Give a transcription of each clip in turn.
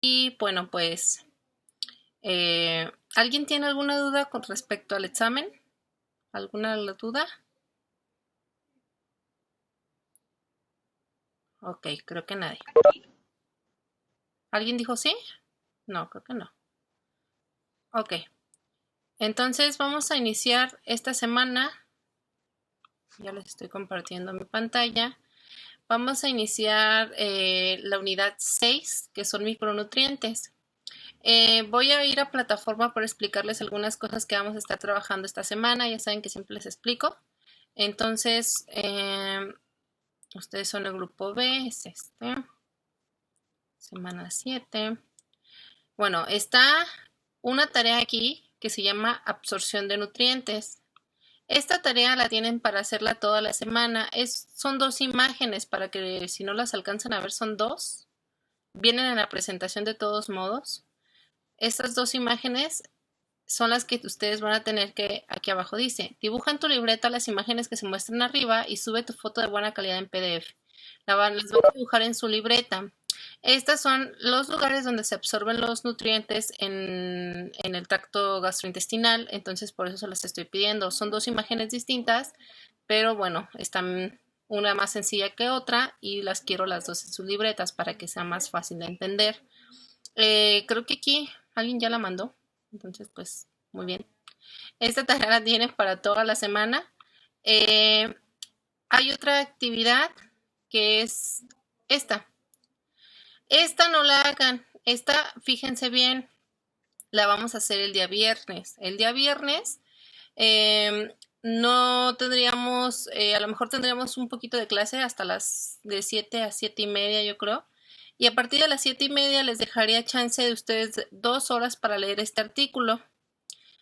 Y bueno, pues, ¿alguien tiene alguna duda con respecto al examen? ¿Alguna duda? Ok, creo que nadie. ¿Alguien dijo sí? No, creo que no. Ok, entonces vamos a iniciar esta semana. Ya les estoy compartiendo mi pantalla. Vamos a iniciar la unidad 6, que son micronutrientes. Voy a ir a plataforma para explicarles algunas cosas que vamos a estar trabajando esta semana. Ya saben que siempre les explico. Entonces, ustedes son el grupo B, es semana 7. Bueno, está una tarea aquí que se llama absorción de nutrientes. Esta tarea la tienen para hacerla toda la semana. Son 2 imágenes para que si no las alcanzan a ver son 2. Vienen en la presentación de todos modos. Estas 2 imágenes son las que ustedes van a tener que, aquí abajo dice, dibuja en tu libreta las imágenes que se muestran arriba y sube tu foto de buena calidad en PDF. Las van a dibujar en su libreta. Estos son los lugares donde se absorben los nutrientes en el tracto gastrointestinal, entonces por eso se las estoy pidiendo. Son 2 imágenes distintas, pero bueno, están una más sencilla que otra y las quiero las 2 en sus libretas para que sea más fácil de entender. Creo que aquí alguien ya la mandó, entonces pues muy bien. Esta tarea la tienen para toda la semana. Hay otra actividad que es esta. Esta no la hagan. Esta, fíjense bien, la vamos a hacer el día viernes. El día viernes no tendríamos, a lo mejor tendríamos un poquito de clase hasta las de 7 a 7 y media, yo creo. Y a partir de las 7 y media les dejaría chance de ustedes 2 horas para leer este artículo.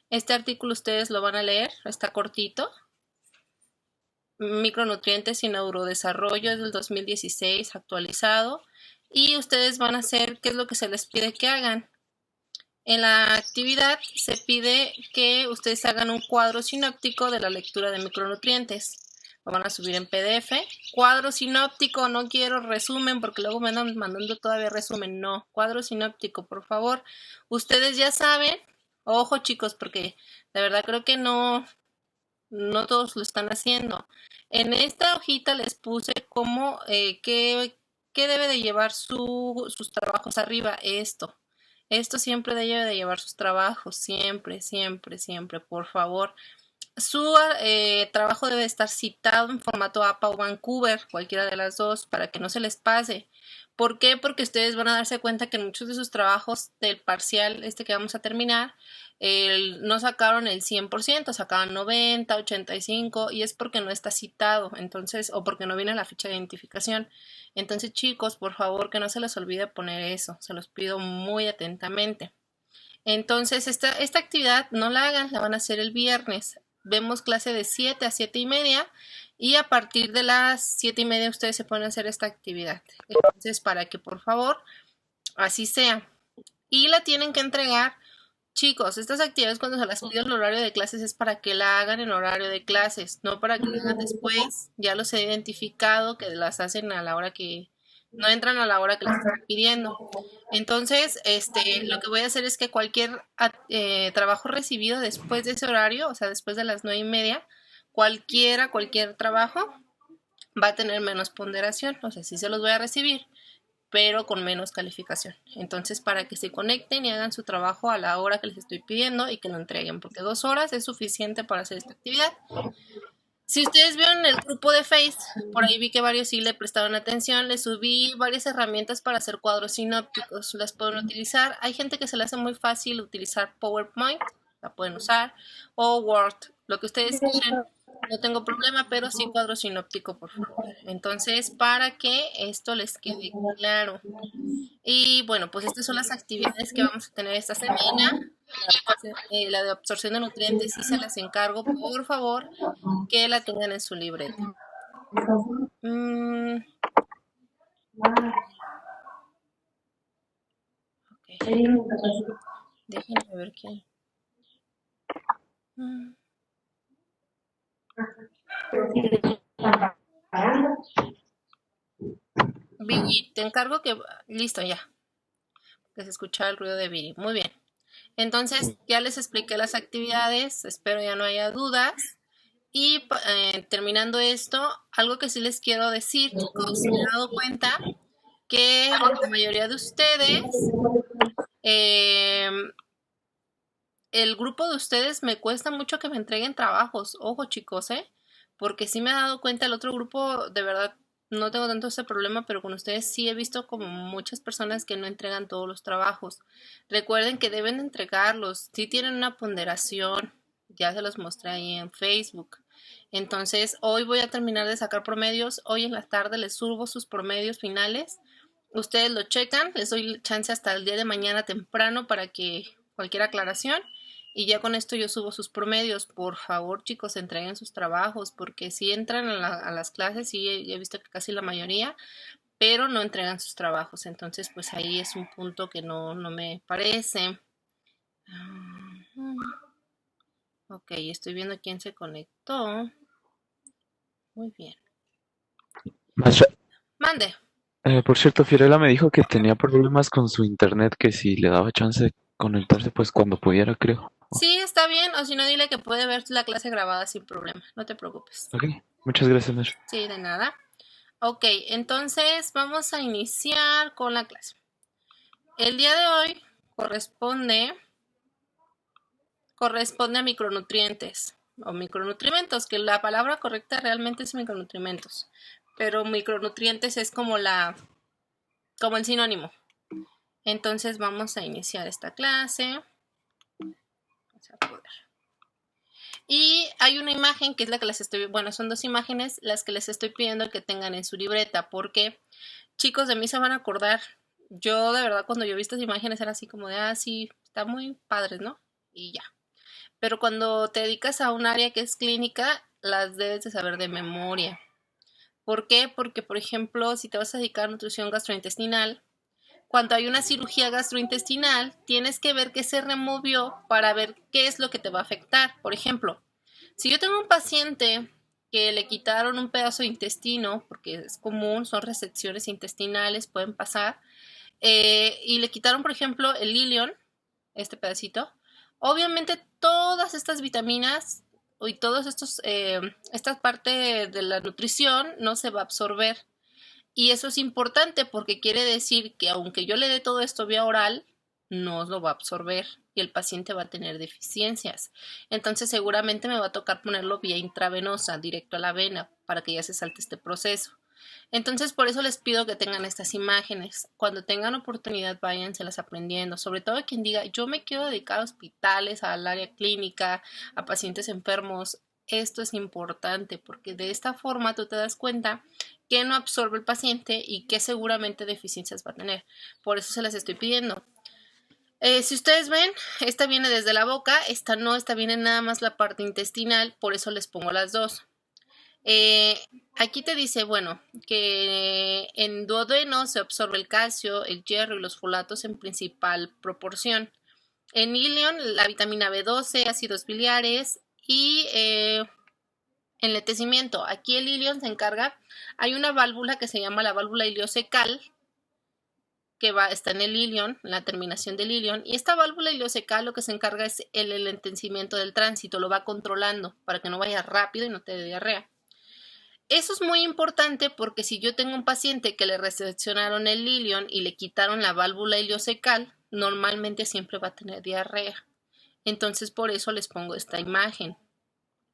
Este artículo ustedes lo van a leer, está cortito. Micronutrientes y neurodesarrollo es del 2016 actualizado. Y ustedes van a hacer qué es lo que se les pide que hagan. En la actividad se pide que ustedes hagan un cuadro sinóptico de la lectura de micronutrientes. Lo van a subir en PDF. Cuadro sinóptico, no quiero resumen porque luego me andan mandando todavía resumen. No, cuadro sinóptico, por favor. Ustedes ya saben, ojo chicos, porque de verdad creo que no todos lo están haciendo. En esta hojita les puse cómo, qué debe de llevar sus trabajos arriba. Esto siempre debe de llevar sus trabajos, siempre, siempre, siempre, por favor. Su trabajo debe estar citado en formato APA o Vancouver, cualquiera de las dos, para que no se les pase. ¿Por qué? Porque ustedes van a darse cuenta que en muchos de sus trabajos del parcial que vamos a terminar, no sacaron el 100%, sacaban 90, 85 y es porque no está citado, entonces, o porque no viene la ficha de identificación. Entonces, chicos, por favor, que no se les olvide poner eso, se los pido muy atentamente. Entonces, esta actividad no la hagan, la van a hacer el viernes. Vemos clase de 7 a 7 y media y a partir de las 7 y media ustedes se pueden hacer esta actividad. Entonces, para que por favor así sea. Y la tienen que entregar. Chicos, estas actividades cuando se las pido el horario de clases es para que la hagan en horario de clases, no para que la hagan después. Ya los he identificado que las hacen a la hora que no entran a la hora que les están pidiendo. Entonces, lo que voy a hacer es que cualquier trabajo recibido después de ese horario, o sea, después de las 9 y media, cualquier trabajo va a tener menos ponderación, o sea, sí se los voy a recibir, pero con menos calificación. Entonces, para que se conecten y hagan su trabajo a la hora que les estoy pidiendo y que lo entreguen, porque 2 horas es suficiente para hacer esta actividad. Si ustedes vieron el grupo de Face, por ahí vi que varios sí le prestaron atención, les subí varias herramientas para hacer cuadros sinópticos, las pueden utilizar. Hay gente que se le hace muy fácil utilizar PowerPoint, la pueden usar, o Word, lo que ustedes quieran. No tengo problema, pero sí cuadro sinóptico, por favor. Entonces, para que esto les quede claro. Y bueno, pues estas son las actividades que vamos a tener esta semana. La de absorción de nutrientes sí se las encargo, por favor, que la tengan en su libreta. Mm, okay. Déjenme ver qué. Vicky, te encargo que... Listo, ya. que se escuchaba el ruido de Viri. Muy bien. Entonces, ya les expliqué las actividades, espero ya no haya dudas. Y terminando esto, algo que sí les quiero decir, chicos, me he dado cuenta que la mayoría de ustedes, eh, el grupo de ustedes me cuesta mucho que me entreguen trabajos. Ojo, chicos, porque sí me he dado cuenta, el otro grupo, de verdad, no tengo tanto ese problema, pero con ustedes sí he visto como muchas personas que no entregan todos los trabajos. Recuerden que deben entregarlos, sí tienen una ponderación, ya se los mostré ahí en Facebook. Entonces, hoy voy a terminar de sacar promedios, hoy en la tarde les subo sus promedios finales. Ustedes lo checan, les doy chance hasta el día de mañana temprano para que cualquier aclaración. Y ya con esto yo subo sus promedios. Por favor, chicos, entreguen sus trabajos, porque si entran a las clases, sí he visto que casi la mayoría, pero no entregan sus trabajos. Entonces, pues ahí es un punto que no me parece. Ok, estoy viendo quién se conectó. Muy bien. Maestra, Mande. por cierto, Fiorella me dijo que tenía problemas con su internet, que si le daba chance de conectarse, pues cuando pudiera, creo. Sí, está bien, o si no, dile que puede ver la clase grabada sin problema. No te preocupes. Ok, muchas gracias, maestra. Sí, de nada. Ok, entonces vamos a iniciar con la clase. El día de hoy corresponde a micronutrientes o micronutrimentos, que la palabra correcta realmente es micronutrimentos, pero micronutrientes es como el sinónimo. Entonces vamos a iniciar esta clase. Vamos a poder. Y hay una imagen que es la que les estoy, bueno, son dos imágenes las que les estoy pidiendo que tengan en su libreta, porque chicos, de mí se van a acordar. Yo de verdad cuando yo vi estas imágenes era así como de, sí, está muy padre, ¿no? Y ya. Pero cuando te dedicas a un área que es clínica, las debes de saber de memoria. ¿Por qué? Porque, por ejemplo, si te vas a dedicar a nutrición gastrointestinal, cuando hay una cirugía gastrointestinal, tienes que ver qué se removió para ver qué es lo que te va a afectar. Por ejemplo, si yo tengo un paciente que le quitaron un pedazo de intestino, porque es común, son resecciones intestinales, pueden pasar, y le quitaron, por ejemplo, el ilion, este pedacito, obviamente todas estas vitaminas y todas esta parte de la nutrición no se va a absorber. Y eso es importante porque quiere decir que aunque yo le dé todo esto vía oral, no lo va a absorber y el paciente va a tener deficiencias. Entonces seguramente me va a tocar ponerlo vía intravenosa, directo a la vena, para que ya se salte este proceso. Entonces por eso les pido que tengan estas imágenes. Cuando tengan oportunidad, váyanselas aprendiendo. Sobre todo quien diga, yo me quiero dedicar a hospitales, al área clínica, a pacientes enfermos. Esto es importante porque de esta forma tú te das cuenta que no absorbe el paciente y que seguramente deficiencias va a tener. Por eso se las estoy pidiendo. Si ustedes ven, esta viene desde la boca, esta no, esta viene nada más la parte intestinal, por eso les pongo las dos. Aquí te dice, bueno, que en duodeno se absorbe el calcio, el hierro y los folatos en principal proporción. En ilion, la vitamina B12, ácidos biliares y enletecimiento. Aquí el ilion se encarga, hay una válvula que se llama la válvula iliocecal, que está en el ilion, en la terminación del ilion, y esta válvula iliocecal lo que se encarga es el enlentecimiento del tránsito, lo va controlando para que no vaya rápido y no te dé diarrea. Eso es muy importante porque si yo tengo un paciente que le reseccionaron el ilion y le quitaron la válvula iliocecal, normalmente siempre va a tener diarrea. Entonces por eso les pongo esta imagen,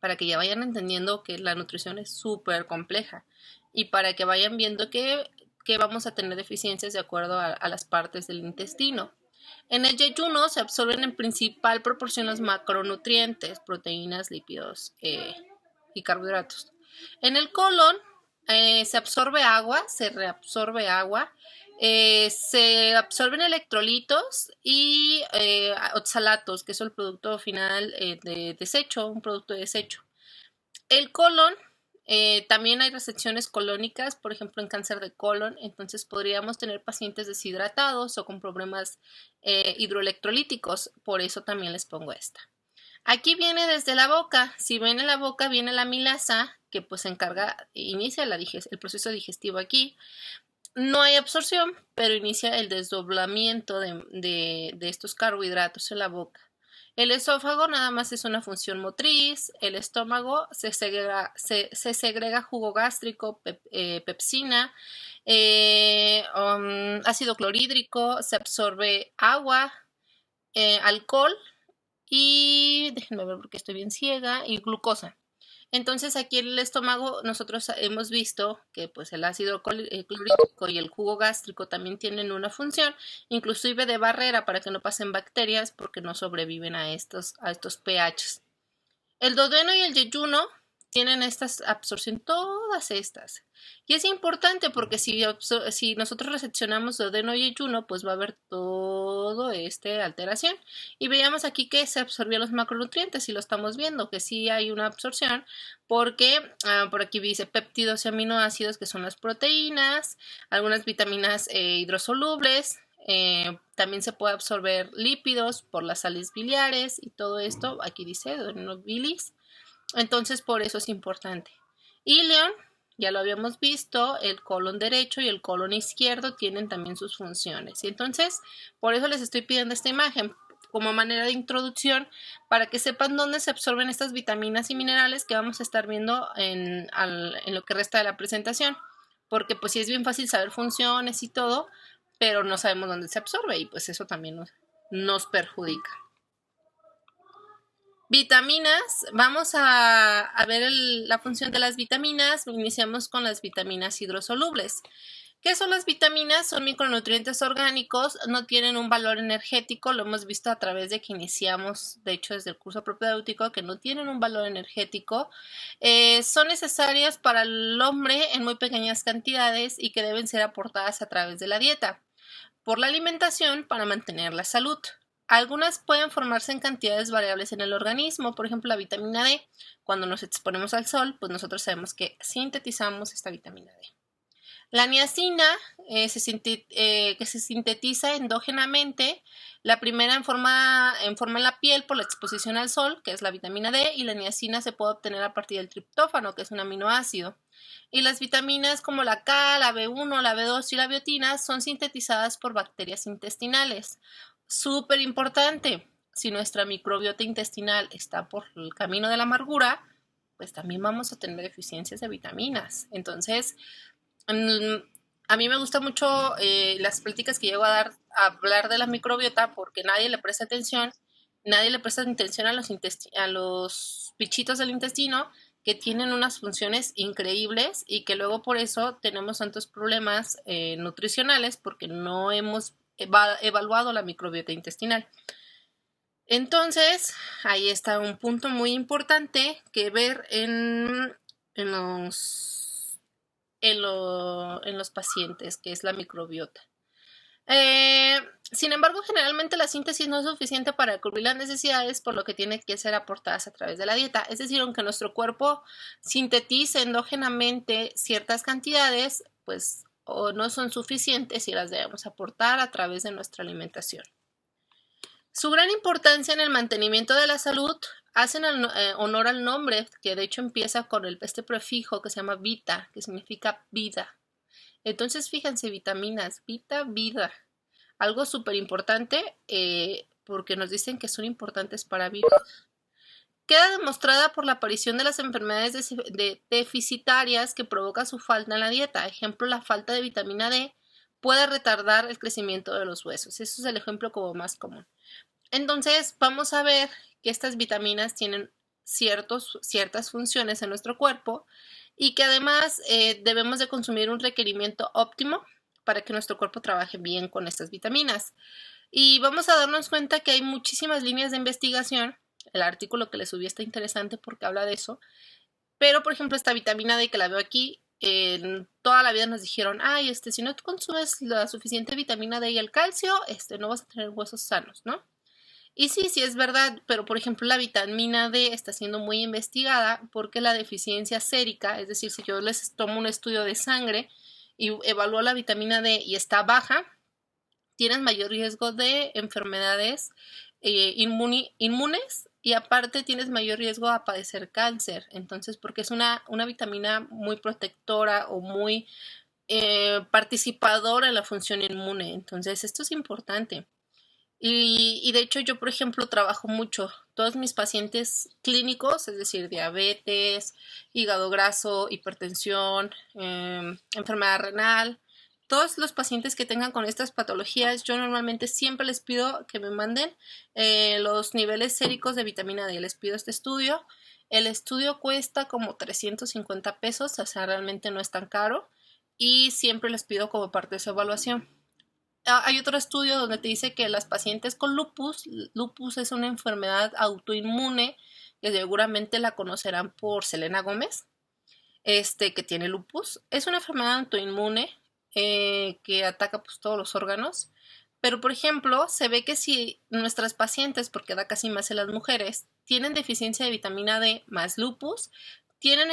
para que ya vayan entendiendo que la nutrición es súper compleja y para que vayan viendo que vamos a tener deficiencias de acuerdo a las partes del intestino. En el yeyuno se absorben en principal proporción los macronutrientes, proteínas, lípidos y carbohidratos. En el colon se absorbe agua, se reabsorbe agua, se absorben electrolitos y oxalatos, que es el producto final de desecho, un producto de desecho. El colon, también hay resecciones colónicas, por ejemplo en cáncer de colon, entonces podríamos tener pacientes deshidratados o con problemas hidroelectrolíticos, por eso también les pongo esta. Aquí viene desde la boca, si ven en la boca viene la amilasa, que pues se encarga, inicia el proceso digestivo aquí. no hay absorción, pero inicia el desdoblamiento de estos carbohidratos en la boca. El esófago nada más es una función motriz, el estómago se segrega jugo gástrico, pepsina, ácido clorhídrico, se absorbe agua, alcohol y, déjenme ver porque estoy bien ciega, y glucosa. Entonces aquí en el estómago nosotros hemos visto que pues el ácido clorhídrico y el jugo gástrico también tienen una función, inclusive de barrera para que no pasen bacterias porque no sobreviven a estos pHs. El duodeno y el yeyuno tienen esta absorción, todas estas. Y es importante porque si nosotros recepcionamos duodeno y yeyuno, pues va a haber todo alteración. Y veíamos aquí que se absorbió los macronutrientes y lo estamos viendo, que sí hay una absorción porque por aquí dice péptidos y aminoácidos, que son las proteínas, algunas vitaminas hidrosolubles, también se puede absorber lípidos por las sales biliares y todo esto, aquí dice duodeno bilis. Entonces, por eso es importante. Ileón, ya lo habíamos visto, el colon derecho y el colon izquierdo tienen también sus funciones. Y entonces, por eso les estoy pidiendo esta imagen como manera de introducción para que sepan dónde se absorben estas vitaminas y minerales que vamos a estar viendo en lo que resta de la presentación. Porque pues sí es bien fácil saber funciones y todo, pero no sabemos dónde se absorbe y pues eso también nos perjudica. Vitaminas, vamos a ver la función de las vitaminas. Iniciamos con las vitaminas hidrosolubles. ¿Qué son las vitaminas? Son micronutrientes orgánicos, no tienen un valor energético, lo hemos visto a través de que iniciamos, de hecho desde el curso propedéutico, que no tienen un valor energético. Son necesarias para el hombre en muy pequeñas cantidades y que deben ser aportadas a través de la dieta, por la alimentación para mantener la salud. Algunas pueden formarse en cantidades variables en el organismo, por ejemplo la vitamina D. Cuando nos exponemos al sol, pues nosotros sabemos que sintetizamos esta vitamina D. La niacina que se sintetiza endógenamente, la primera en forma en la piel por la exposición al sol, que es la vitamina D, y la niacina se puede obtener a partir del triptófano, que es un aminoácido. Y las vitaminas como la K, la B1, la B2 y la biotina son sintetizadas por bacterias intestinales. Súper importante, si nuestra microbiota intestinal está por el camino de la amargura, pues también vamos a tener deficiencias de vitaminas. Entonces, a mí me gusta mucho las pláticas que llego a dar a hablar de la microbiota porque nadie le presta atención a los bichitos del intestino que tienen unas funciones increíbles y que luego por eso tenemos tantos problemas nutricionales porque no hemos evaluado la microbiota intestinal. Entonces, ahí está un punto muy importante que ver en los pacientes, que es la microbiota. Sin embargo, generalmente la síntesis no es suficiente para cubrir las necesidades, por lo que tiene que ser aportadas a través de la dieta. Es decir, aunque nuestro cuerpo sintetice endógenamente ciertas cantidades, pues o no son suficientes y las debemos aportar a través de nuestra alimentación. Su gran importancia en el mantenimiento de la salud hacen honor al nombre, que de hecho empieza con este prefijo que se llama vita, que significa vida. Entonces, fíjense, vitaminas, vida. Algo súper importante porque nos dicen que son importantes para vivir. Queda demostrada por la aparición de las enfermedades deficitarias que provoca su falta en la dieta. Ejemplo, la falta de vitamina D puede retardar el crecimiento de los huesos. Eso es el ejemplo como más común. Entonces, vamos a ver que estas vitaminas tienen ciertas funciones en nuestro cuerpo y que además debemos de consumir un requerimiento óptimo para que nuestro cuerpo trabaje bien con estas vitaminas. Y vamos a darnos cuenta que hay muchísimas líneas de investigación. El artículo que les subí está interesante porque habla de eso. Pero, por ejemplo, esta vitamina D que la veo aquí, toda la vida nos dijeron, si no consumes la suficiente vitamina D y el calcio, no vas a tener huesos sanos, ¿no? Y sí es verdad, pero por ejemplo la vitamina D está siendo muy investigada porque la deficiencia sérica, es decir, si yo les tomo un estudio de sangre y evalúo la vitamina D y está baja, tienes mayor riesgo de enfermedades inmunes y aparte tienes mayor riesgo a padecer cáncer. Entonces, porque es una vitamina muy protectora o muy participador en la función inmune. Entonces, esto es importante. Y de hecho yo, por ejemplo, trabajo mucho. Todos mis pacientes clínicos, es decir, diabetes, hígado graso, hipertensión, enfermedad renal, todos los pacientes que tengan con estas patologías, yo normalmente siempre les pido que me manden los niveles séricos de vitamina D. Les pido este estudio. El estudio cuesta como 350 pesos, o sea, realmente no es tan caro. Y siempre les pido como parte de su evaluación. Hay otro estudio donde te dice que las pacientes con lupus es una enfermedad autoinmune, que seguramente la conocerán por Selena Gómez, que tiene lupus. Es una enfermedad autoinmune que ataca pues todos los órganos. Pero, por ejemplo, se ve que si nuestras pacientes, porque da casi más en las mujeres, tienen deficiencia de vitamina D más lupus, tienen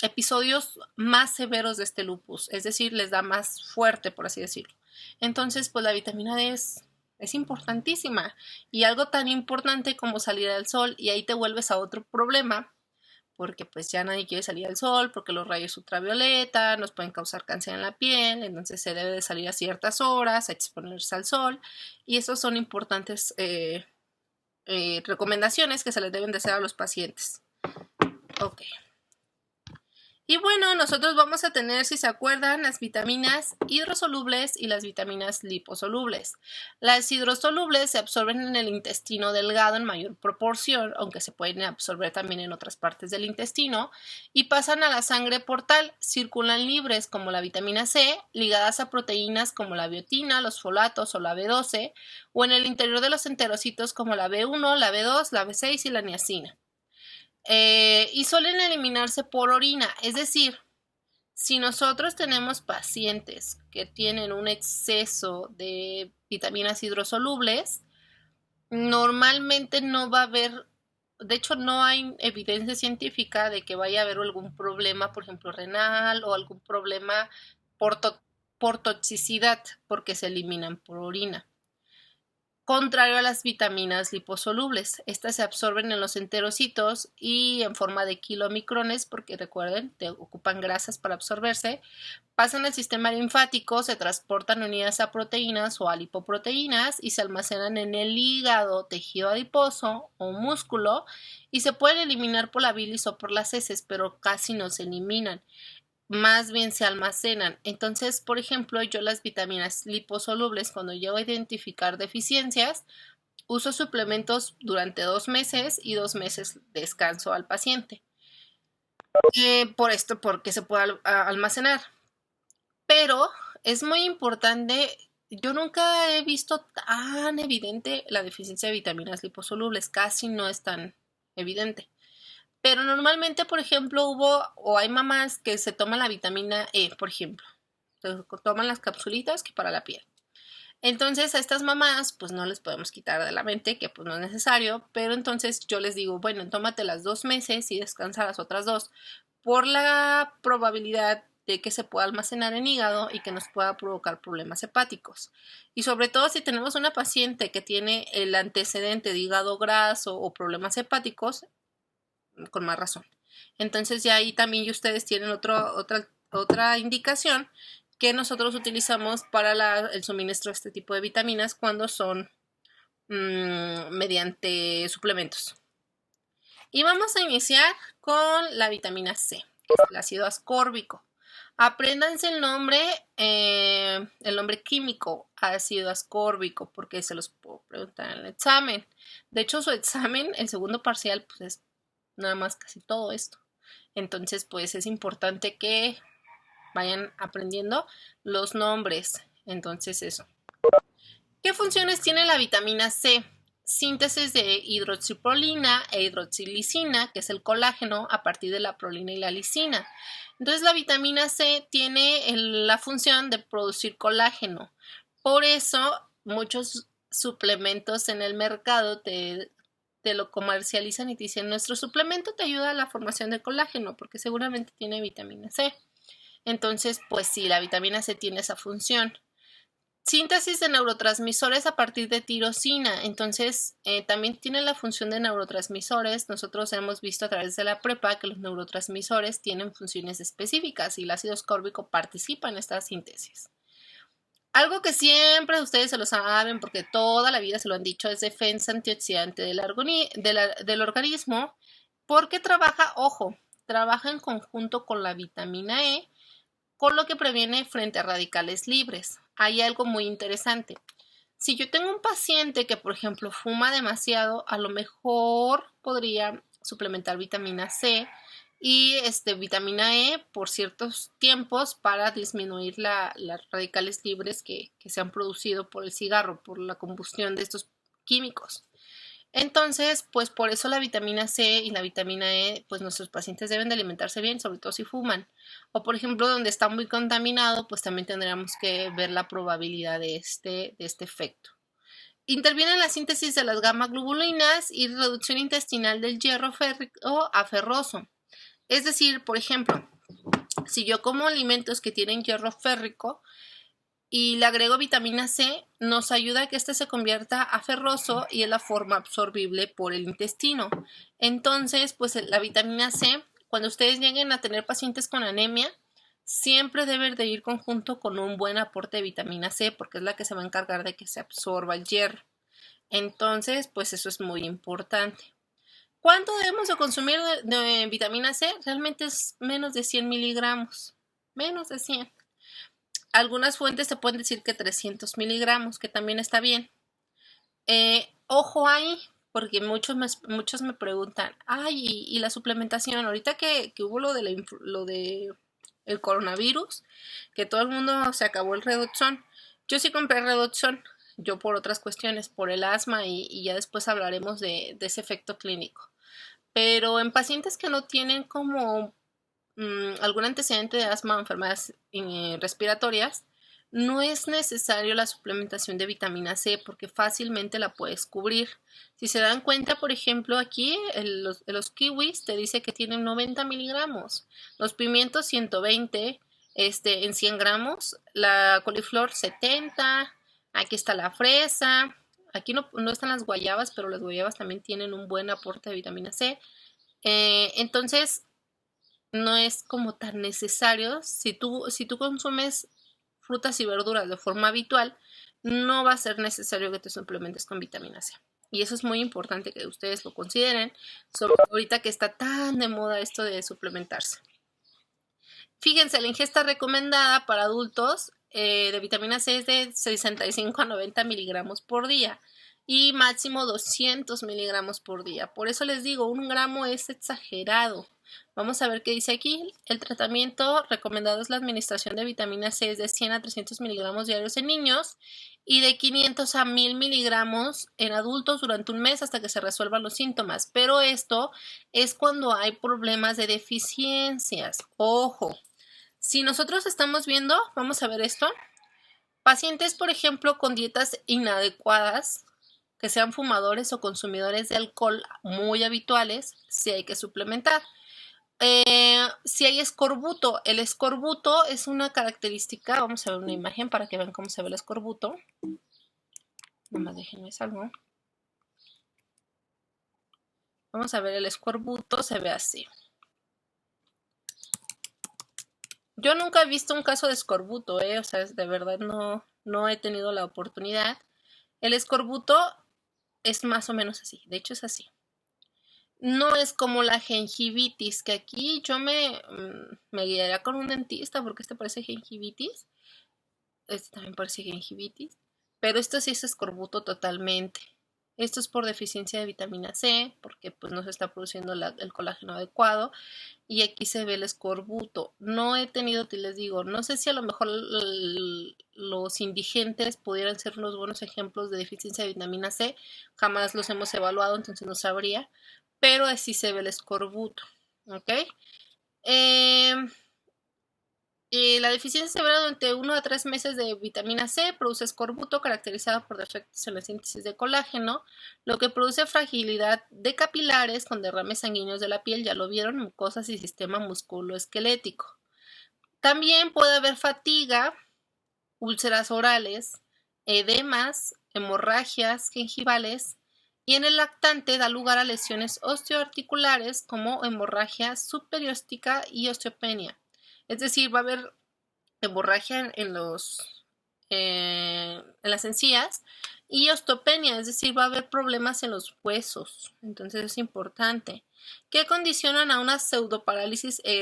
episodios más severos de este lupus, es decir, les da más fuerte, por así decirlo. Entonces, pues la vitamina D es importantísima y algo tan importante como salir al sol, y ahí te vuelves a otro problema, porque pues ya nadie quiere salir al sol, porque los rayos ultravioleta nos pueden causar cáncer en la piel, entonces se debe de salir a ciertas horas, a exponerse al sol, y esas son importantes recomendaciones que se les deben de hacer a los pacientes. Ok. Y bueno, nosotros vamos a tener, si se acuerdan, las vitaminas hidrosolubles y las vitaminas liposolubles. Las hidrosolubles se absorben en el intestino delgado en mayor proporción, aunque se pueden absorber también en otras partes del intestino, y pasan a la sangre portal. Circulan libres como la vitamina C, ligadas a proteínas como la biotina, los folatos o la B12, o en el interior de los enterocitos como la B1, la B2, la B6 y la niacina. Y suelen eliminarse por orina, es decir, si nosotros tenemos pacientes que tienen un exceso de vitaminas hidrosolubles, normalmente no va a haber, de hecho no hay evidencia científica de que vaya a haber algún problema, por ejemplo, renal o algún problema por, por toxicidad, porque se eliminan por orina. Contrario a las vitaminas liposolubles, estas se absorben en los enterocitos y en forma de kilomicrones, porque recuerden, ocupan grasas para absorberse, pasan al sistema linfático, se transportan unidas a proteínas o a lipoproteínas y se almacenan en el hígado, tejido adiposo o músculo, y se pueden eliminar por la bilis o por las heces, pero casi no se eliminan, más bien se almacenan. Entonces, por ejemplo, yo las vitaminas liposolubles, cuando llego a identificar deficiencias, uso suplementos durante 2 meses y 2 meses descanso al paciente. Por esto, porque se puede almacenar. Pero es muy importante, yo nunca he visto tan evidente la deficiencia de vitaminas liposolubles, casi no es tan evidente. Pero normalmente, por ejemplo, hay mamás que se toman la vitamina E, por ejemplo. Se toman las capsulitas que para la piel. Entonces a estas mamás pues no les podemos quitar de la mente que pues no es necesario, pero entonces yo les digo, bueno, tómate las 2 meses y descansa las otras 2 por la probabilidad de que se pueda almacenar en hígado y que nos pueda provocar problemas hepáticos. Y sobre todo si tenemos una paciente que tiene el antecedente de hígado graso o problemas hepáticos, con más razón. Entonces ya ahí también ustedes tienen otra indicación que nosotros utilizamos para el suministro de este tipo de vitaminas cuando son mediante suplementos. Y vamos a iniciar con la vitamina C, que es el ácido ascórbico. Apréndanse el nombre químico, ácido ascórbico, porque se los puedo preguntar en el examen. De hecho, su examen, el segundo parcial, pues es nada más casi todo esto. Entonces, pues es importante que vayan aprendiendo los nombres. Entonces, eso. ¿Qué funciones tiene la vitamina C? Síntesis de hidroxiprolina e hidroxilisina, que es el colágeno, a partir de la prolina y la lisina. Entonces, la vitamina C tiene la función de producir colágeno. Por eso, muchos suplementos en el mercado te lo comercializan y te dicen, nuestro suplemento te ayuda a la formación de colágeno, porque seguramente tiene vitamina C. Entonces, pues sí, la vitamina C tiene esa función. Síntesis de neurotransmisores a partir de tirosina. Entonces, también tiene la función de neurotransmisores. Nosotros hemos visto a través de la prepa que los neurotransmisores tienen funciones específicas y el ácido ascórbico participa en esta síntesis. Algo que siempre ustedes se lo saben porque toda la vida se lo han dicho, es defensa antioxidante del organismo, porque trabaja en conjunto con la vitamina E, con lo que previene frente a radicales libres. Hay algo muy interesante. Si yo tengo un paciente que, por ejemplo, fuma demasiado, a lo mejor podría suplementar vitamina C y vitamina E por ciertos tiempos para disminuir las radicales libres que se han producido por el cigarro, por la combustión de estos químicos. Entonces, pues por eso la vitamina C y la vitamina E, pues nuestros pacientes deben de alimentarse bien, sobre todo si fuman. O por ejemplo, donde está muy contaminado, pues también tendríamos que ver la probabilidad de este efecto. Interviene en la síntesis de las gamma-globulinas y reducción intestinal del hierro férrico a ferroso. Es decir, por ejemplo, si yo como alimentos que tienen hierro férrico y le agrego vitamina C, nos ayuda a que este se convierta a ferroso y es la forma absorbible por el intestino. Entonces, pues la vitamina C, cuando ustedes lleguen a tener pacientes con anemia, siempre deben de ir conjunto con un buen aporte de vitamina C porque es la que se va a encargar de que se absorba el hierro. Entonces, pues eso es muy importante. ¿Cuánto debemos de consumir de vitamina C? Realmente es menos de 100 miligramos. Menos de 100. Algunas fuentes te pueden decir que 300 miligramos, que también está bien. Ojo ahí, porque muchos me preguntan, ay, y la suplementación, ahorita que hubo lo de el coronavirus, que todo el mundo se acabó el Redoxon. Yo sí compré Redoxon, yo por otras cuestiones, por el asma y ya después hablaremos de ese efecto clínico. Pero en pacientes que no tienen como algún antecedente de asma o enfermedades respiratorias, no es necesario la suplementación de vitamina C porque fácilmente la puedes cubrir. Si se dan cuenta, por ejemplo, aquí los kiwis te dice que tienen 90 miligramos, los pimientos 120 en 100 gramos, la coliflor 70, aquí está la fresa, aquí no están las guayabas, pero las guayabas también tienen un buen aporte de vitamina C. Entonces, no es como tan necesario. Si tú consumes frutas y verduras de forma habitual, no va a ser necesario que te suplementes con vitamina C. Y eso es muy importante que ustedes lo consideren, sobre todo ahorita que está tan de moda esto de suplementarse. Fíjense, la ingesta recomendada para adultos de vitamina C es de 65 a 90 miligramos por día y máximo 200 miligramos por día. Por eso les digo, 1 gramo es exagerado. Vamos a ver qué dice aquí. El tratamiento recomendado es la administración de vitamina C de 100 a 300 miligramos diarios en niños y de 500 a 1000 miligramos en adultos durante un mes hasta que se resuelvan los síntomas. Pero esto es cuando hay problemas de deficiencias. Ojo, si nosotros estamos viendo, vamos a ver esto, pacientes, por ejemplo, con dietas inadecuadas, que sean fumadores o consumidores de alcohol muy habituales, sí hay que suplementar. Si hay escorbuto, el escorbuto es una característica, vamos a ver una imagen para que vean cómo se ve el escorbuto. Nomás déjenme salgo. Vamos a ver el escorbuto, se ve así. Yo nunca he visto un caso de escorbuto, o sea, de verdad no he tenido la oportunidad. El escorbuto es más o menos así, de hecho es así. No es como la gingivitis, que aquí yo me guiaría con un dentista porque este parece gingivitis. Este también parece gingivitis. Pero esto sí es escorbuto totalmente. Esto es por deficiencia de vitamina C, porque pues no se está produciendo el colágeno adecuado. Y aquí se ve el escorbuto. No he tenido, te les digo, no sé si a lo mejor los indigentes pudieran ser unos buenos ejemplos de deficiencia de vitamina C. Jamás los hemos evaluado, entonces no sabría. Pero así se ve el escorbuto. ¿Ok? La deficiencia severa durante 1 a 3 meses de vitamina C produce escorbuto caracterizado por defectos en la síntesis de colágeno, lo que produce fragilidad de capilares con derrames sanguíneos de la piel, ya lo vieron, mucosas y sistema musculoesquelético. También puede haber fatiga, úlceras orales, edemas, hemorragias gingivales, y en el lactante da lugar a lesiones osteoarticulares como hemorragia subperióstica y osteopenia. Es decir, va a haber hemorragia en las encías y osteopenia, es decir, va a haber problemas en los huesos. Entonces es importante que condicionan a una pseudoparálisis e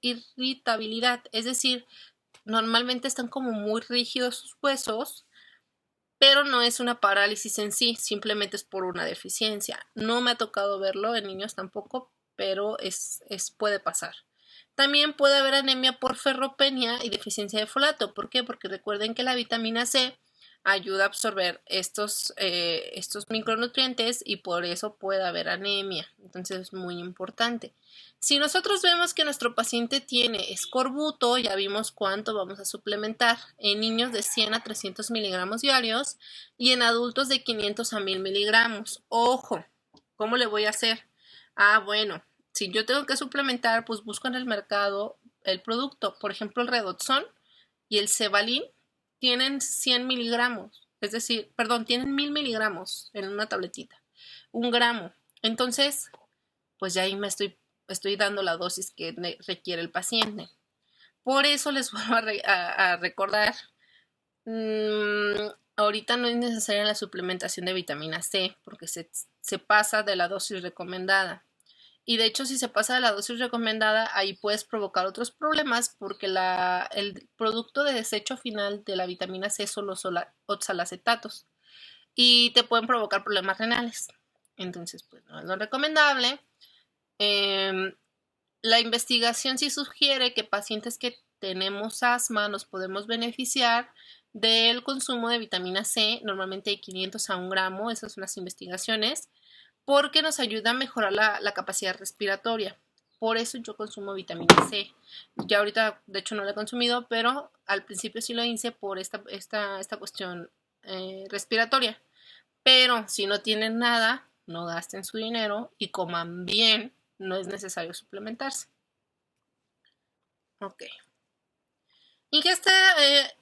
irritabilidad, es decir, normalmente están como muy rígidos sus huesos, pero no es una parálisis en sí, simplemente es por una deficiencia. No me ha tocado verlo en niños tampoco, pero puede pasar. También puede haber anemia por ferropenia y deficiencia de folato. ¿Por qué? Porque recuerden que la vitamina C ayuda a absorber estos micronutrientes y por eso puede haber anemia. Entonces es muy importante. Si nosotros vemos que nuestro paciente tiene escorbuto, ya vimos cuánto vamos a suplementar. En niños de 100 a 300 miligramos diarios y en adultos de 500 a 1000 miligramos. Ojo, ¿cómo le voy a hacer? Bueno, si yo tengo que suplementar, pues busco en el mercado el producto. Por ejemplo, el Redoxon y el Cevalin tienen 100 miligramos. Es decir, perdón, tienen 1000 miligramos en una tabletita. 1 gramo. Entonces, pues ya ahí me estoy dando la dosis que requiere el paciente. Por eso les vuelvo a recordar, ahorita no es necesaria la suplementación de vitamina C porque se pasa de la dosis recomendada. Y de hecho, si se pasa de la dosis recomendada, ahí puedes provocar otros problemas porque el producto de desecho final de la vitamina C son los oxalacetatos y te pueden provocar problemas renales. Entonces, pues no es lo recomendable. La investigación sí sugiere que pacientes que tenemos asma nos podemos beneficiar del consumo de vitamina C, normalmente de 500 a 1 gramo, esas son las investigaciones, porque nos ayuda a mejorar la capacidad respiratoria. Por eso yo consumo vitamina C. Ya ahorita, de hecho, no la he consumido, pero al principio sí lo hice por esta cuestión respiratoria. Pero si no tienen nada, no gasten su dinero y coman bien. No es necesario suplementarse. Ok. Ingesta,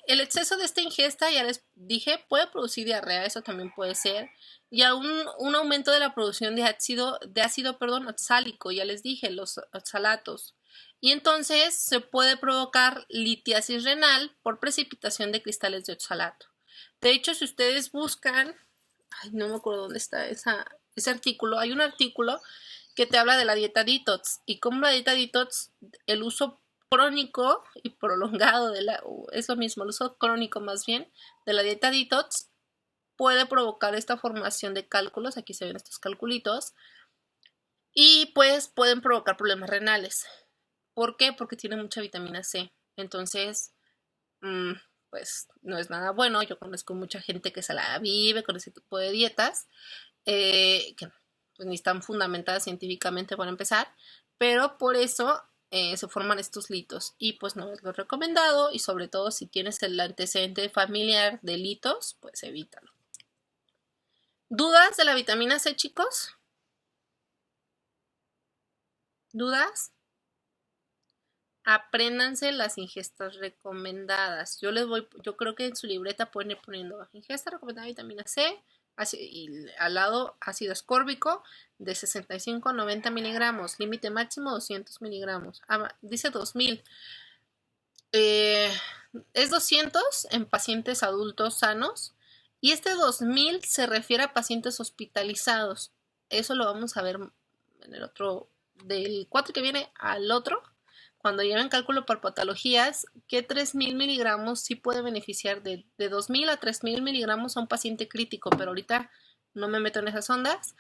el exceso de esta ingesta, ya les dije, puede producir diarrea, eso también puede ser. Y aún un aumento de la producción de ácido oxálico, ya les dije, los oxalatos. Y entonces se puede provocar litiasis renal por precipitación de cristales de oxalato. De hecho, si ustedes buscan, no me acuerdo dónde está ese artículo, hay un artículo que te habla de la dieta detox y cómo la dieta detox, el uso crónico y prolongado es lo mismo, el uso crónico más bien de la dieta detox puede provocar esta formación de cálculos, aquí se ven estos calculitos, y pues pueden provocar problemas renales. ¿Por qué? Porque tiene mucha vitamina C. Entonces, pues no es nada bueno. Yo conozco mucha gente que se la vive con ese tipo de dietas, que pues ni están fundamentadas científicamente para empezar, pero por eso se forman estos litos y pues no es lo recomendado y sobre todo si tienes el antecedente familiar de litos, pues evítalo. ¿Dudas de la vitamina C, chicos? ¿Dudas? Apréndanse las ingestas recomendadas. Yo creo que en su libreta pueden ir poniendo ingesta recomendada de vitamina C y al lado ácido ascórbico de 65 a 90 miligramos, límite máximo 200 miligramos. Dice 2000. Es 200 en pacientes adultos sanos y este 2000 se refiere a pacientes hospitalizados. Eso lo vamos a ver en el otro, del 4 que viene al otro, cuando lleven cálculo por patologías, que 3000 miligramos sí puede beneficiar de 2000 a 3000 miligramos a un paciente crítico, pero ahorita no me meto en esas ondas.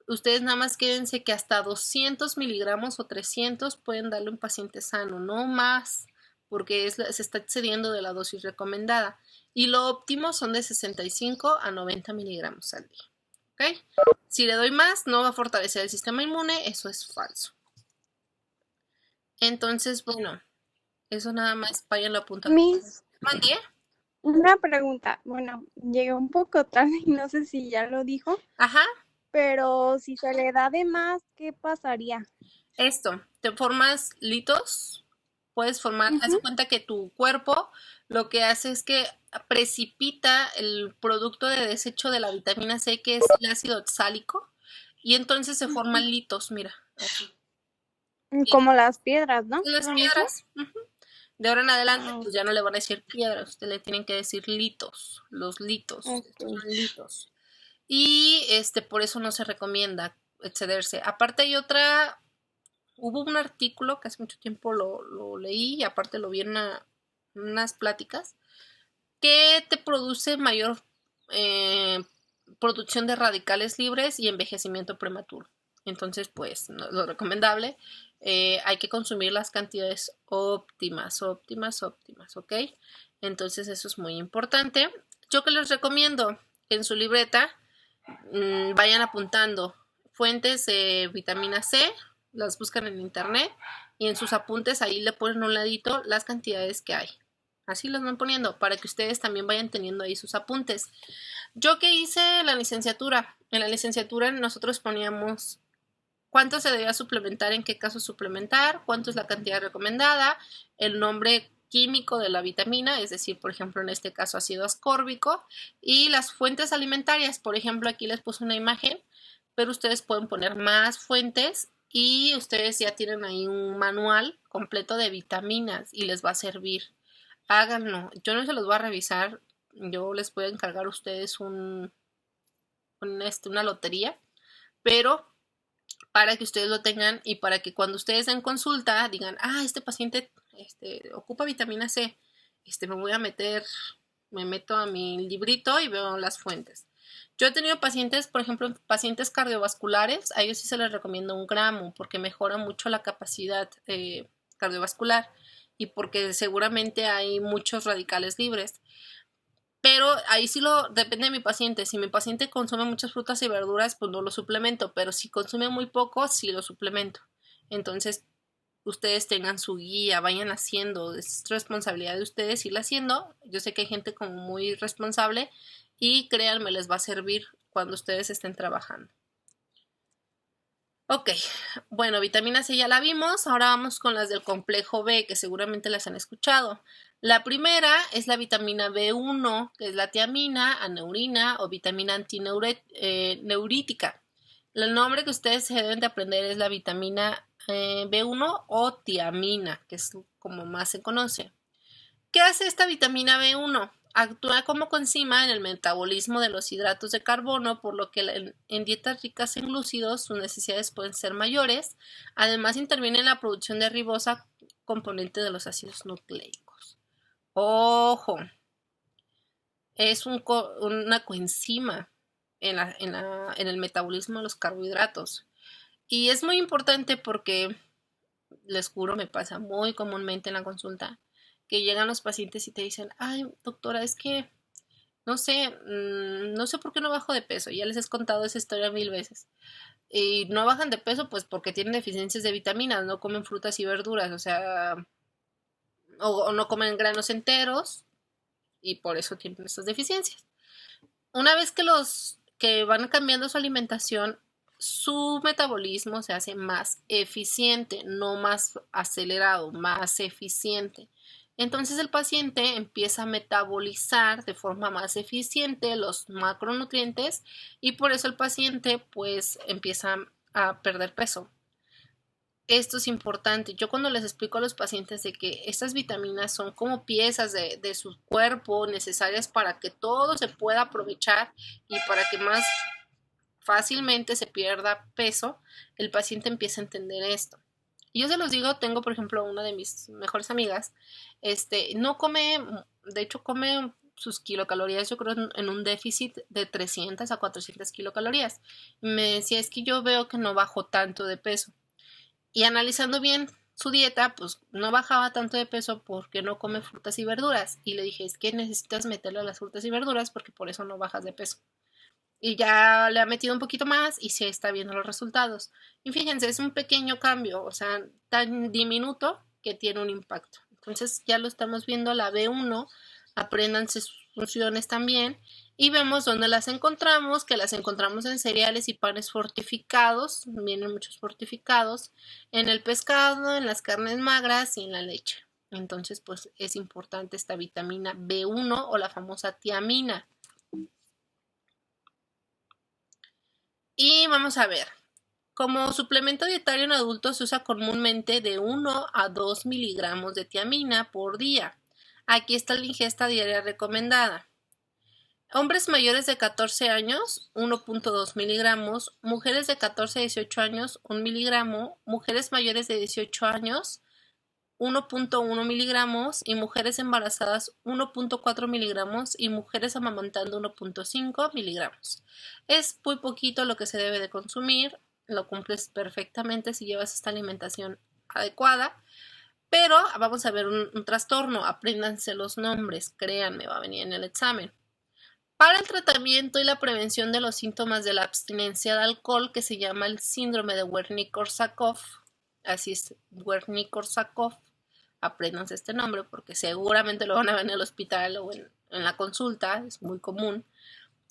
Ustedes nada más quédense que hasta 200 miligramos o 300 pueden darle a un paciente sano, no más, porque se está excediendo de la dosis recomendada. Y lo óptimo son de 65 a 90 miligramos al día. ¿Okay? Si le doy más, no va a fortalecer el sistema inmune, eso es falso. Entonces, bueno, eso nada más vayan la punta. Miss, ¿Mandé? una pregunta. Bueno, llegué un poco tarde y no sé si ya lo dijo. Ajá. Pero si se le da de más, ¿qué pasaría? Esto, te formas litos, puedes formar, haz de cuenta que tu cuerpo lo que hace es que precipita el producto de desecho de la vitamina C, que es el ácido oxálico, y entonces se forman litos, mira, así. Como las piedras, ¿no? Las ¿Lo piedras. De ahora en adelante, mismo? pues ya no le van a decir piedras, usted le tienen que decir litos, los litos, Ok. estos son litos. Y por eso no se recomienda excederse. Aparte hay hubo un artículo que hace mucho tiempo lo leí y aparte lo vi en unas pláticas que te produce mayor producción de radicales libres y envejecimiento prematuro. Entonces, pues, no, lo recomendable, hay que consumir las cantidades óptimas, ¿ok? Entonces, eso es muy importante. Yo que les recomiendo, en su libreta vayan apuntando fuentes de vitamina C, las buscan en internet y en sus apuntes ahí le ponen a un ladito las cantidades que hay. Así las van poniendo para que ustedes también vayan teniendo ahí sus apuntes. Yo que hice la licenciatura, en la licenciatura nosotros poníamos cuánto se debía suplementar, en qué caso suplementar, cuánto es la cantidad recomendada, el nombre químico de la vitamina, es decir, por ejemplo, en este caso ácido ascórbico, y las fuentes alimentarias. Por ejemplo, aquí les puse una imagen, pero ustedes pueden poner más fuentes y ustedes ya tienen ahí un manual completo de vitaminas y les va a servir. Háganlo. Yo no se los voy a revisar. Yo les voy a encargar a ustedes una lotería, pero para que ustedes lo tengan y para que cuando ustedes den consulta digan, este paciente ocupa vitamina C, me meto a mi librito y veo las fuentes. Yo he tenido pacientes, por ejemplo, pacientes cardiovasculares, a ellos sí se les recomienda 1 gramo porque mejora mucho la capacidad cardiovascular y porque seguramente hay muchos radicales libres. Pero ahí sí depende de mi paciente. Si mi paciente consume muchas frutas y verduras, pues no lo suplemento. Pero si consume muy poco, sí lo suplemento. Entonces, ustedes tengan su guía, vayan haciendo. Es responsabilidad de ustedes irla haciendo. Yo sé que hay gente como muy responsable y créanme, les va a servir cuando ustedes estén trabajando. Ok, bueno, vitamina C ya la vimos, ahora vamos con las del complejo B, que seguramente las han escuchado. La primera es la vitamina B1, que es la tiamina, aneurina o vitamina antineurítica. El nombre que ustedes se deben de aprender es la vitamina B1 o tiamina, que es como más se conoce. ¿Qué hace esta vitamina B1? Actúa como coenzima en el metabolismo de los hidratos de carbono, por lo que en dietas ricas en glúcidos sus necesidades pueden ser mayores. Además, interviene en la producción de ribosa, componente de los ácidos nucleicos. ¡Ojo! Es una coenzima en el metabolismo de los carbohidratos. Y es muy importante porque, les juro, me pasa muy comúnmente en la consulta que llegan los pacientes y te dicen, ay, doctora, es que no sé por qué no bajo de peso. Ya les he contado esa historia 1000 veces. Y no bajan de peso pues porque tienen deficiencias de vitaminas, no comen frutas y verduras, o sea, o no comen granos enteros y por eso tienen estas deficiencias. Una vez que van cambiando su alimentación, su metabolismo se hace más eficiente, no más acelerado, más eficiente. Entonces el paciente empieza a metabolizar de forma más eficiente los macronutrientes y por eso el paciente pues empieza a perder peso. Esto es importante. Yo cuando les explico a los pacientes de que estas vitaminas son como piezas de su cuerpo necesarias para que todo se pueda aprovechar y para que más fácilmente se pierda peso, el paciente empieza a entender esto. Y yo se los digo, tengo por ejemplo una de mis mejores amigas, no come, de hecho come sus kilocalorías, yo creo en un déficit de 300 a 400 kilocalorías. Y me decía, es que yo veo que no bajo tanto de peso. Y analizando bien su dieta, pues no bajaba tanto de peso porque no come frutas y verduras. Y le dije, es que necesitas meterle a las frutas y verduras porque por eso no bajas de peso. Y ya le ha metido un poquito más y se está viendo los resultados. Y fíjense, es un pequeño cambio, o sea, tan diminuto que tiene un impacto. Entonces ya lo estamos viendo, la B1, apréndanse sus funciones también. Y vemos dónde las encontramos, que las encontramos en cereales y panes fortificados, vienen muchos fortificados, en el pescado, en las carnes magras y en la leche. Entonces, pues es importante esta vitamina B1 o la famosa tiamina. Y vamos a ver. Como suplemento dietario en adultos se usa comúnmente de 1 a 2 miligramos de tiamina por día. Aquí está la ingesta diaria recomendada. Hombres mayores de 14 años, 1.2 miligramos. Mujeres de 14 a 18 años, 1 miligramo. Mujeres mayores de 18 años, 1.1 miligramos. Y mujeres embarazadas, 1.4 miligramos. Y mujeres amamantando, 1.5 miligramos. Es muy poquito lo que se debe de consumir. Lo cumples perfectamente si llevas esta alimentación adecuada. Pero vamos a ver un trastorno. Apréndanse los nombres. Créanme, va a venir en el examen. Para el tratamiento y la prevención de los síntomas de la abstinencia de alcohol, que se llama el síndrome de Wernicke-Korsakoff, así es, Wernicke-Korsakoff, apréndanse este nombre porque seguramente lo van a ver en el hospital o en la consulta, es muy común.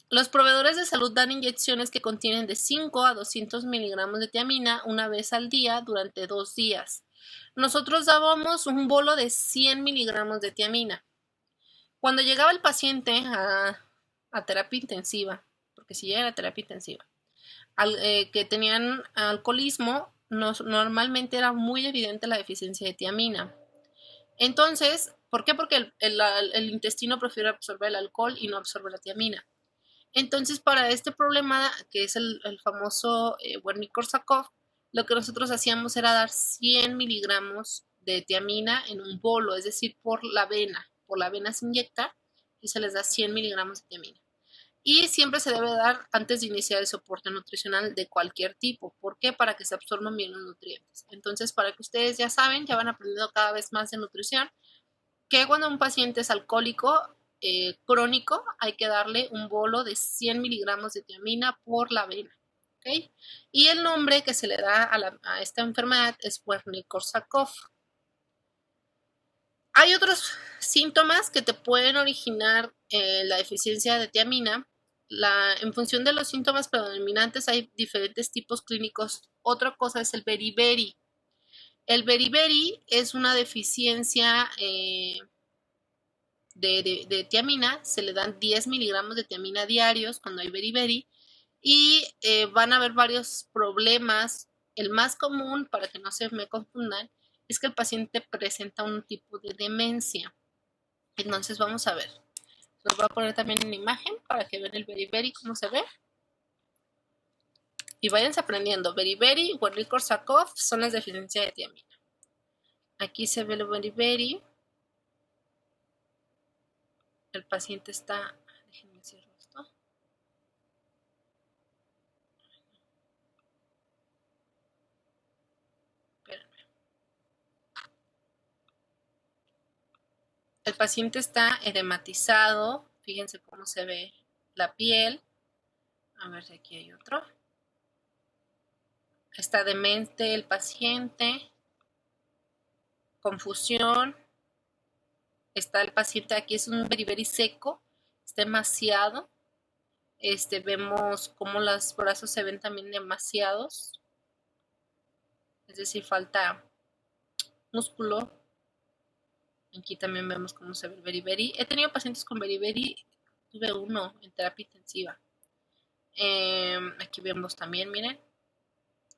Los proveedores de salud dan inyecciones que contienen de 5 a 200 miligramos de tiamina una vez al día durante 2 días. Nosotros dábamos un bolo de 100 miligramos de tiamina. Cuando llegaba el paciente a terapia intensiva, porque si llega a terapia intensiva, que tenían alcoholismo, normalmente era muy evidente la deficiencia de tiamina. Entonces, ¿por qué? Porque el intestino prefiere absorber el alcohol y no absorbe la tiamina. Entonces, para este problema, que es el famoso Wernicke-Korsakoff, lo que nosotros hacíamos era dar 100 miligramos de tiamina en un bolo, es decir, por la vena. Por la vena se inyecta y se les da 100 miligramos de tiamina. Y siempre se debe dar antes de iniciar el soporte nutricional de cualquier tipo. ¿Por qué? Para que se absorban bien los nutrientes. Entonces, para que ustedes ya saben, ya van aprendiendo cada vez más de nutrición, que cuando un paciente es alcohólico crónico, hay que darle un bolo de 100 miligramos de tiamina por la vena. ¿Okay? Y el nombre que se le da a esta enfermedad es Wernicke-Korsakoff. Hay otros síntomas que te pueden originar la deficiencia de tiamina. En función de los síntomas predominantes hay diferentes tipos clínicos. Otra cosa es el beriberi. El beriberi es una deficiencia de tiamina. Se le dan 10 miligramos de tiamina diarios cuando hay beriberi. Y van a haber varios problemas. El más común, para que no se me confundan, es que el paciente presenta un tipo de demencia. Entonces vamos a ver. Los voy a poner también en la imagen para que vean el beriberi, cómo se ve. Y váyanse aprendiendo. Beriberi y Wernicke-Korsakoff son las deficiencias de tiamina. Aquí se ve el beriberi. El paciente está... Déjenme cierro esto. Espérenme. El paciente está edematizado. Fíjense cómo se ve la piel. A ver si aquí hay otro. Está demente el paciente. Confusión. Está el paciente, aquí es un beriberi seco. Está demasiado. Vemos cómo los brazos se ven también demasiados. Es decir, falta músculo. Aquí también vemos cómo se ve el beriberi. He tenido pacientes con beriberi, tuve uno en terapia intensiva. Aquí vemos también, miren.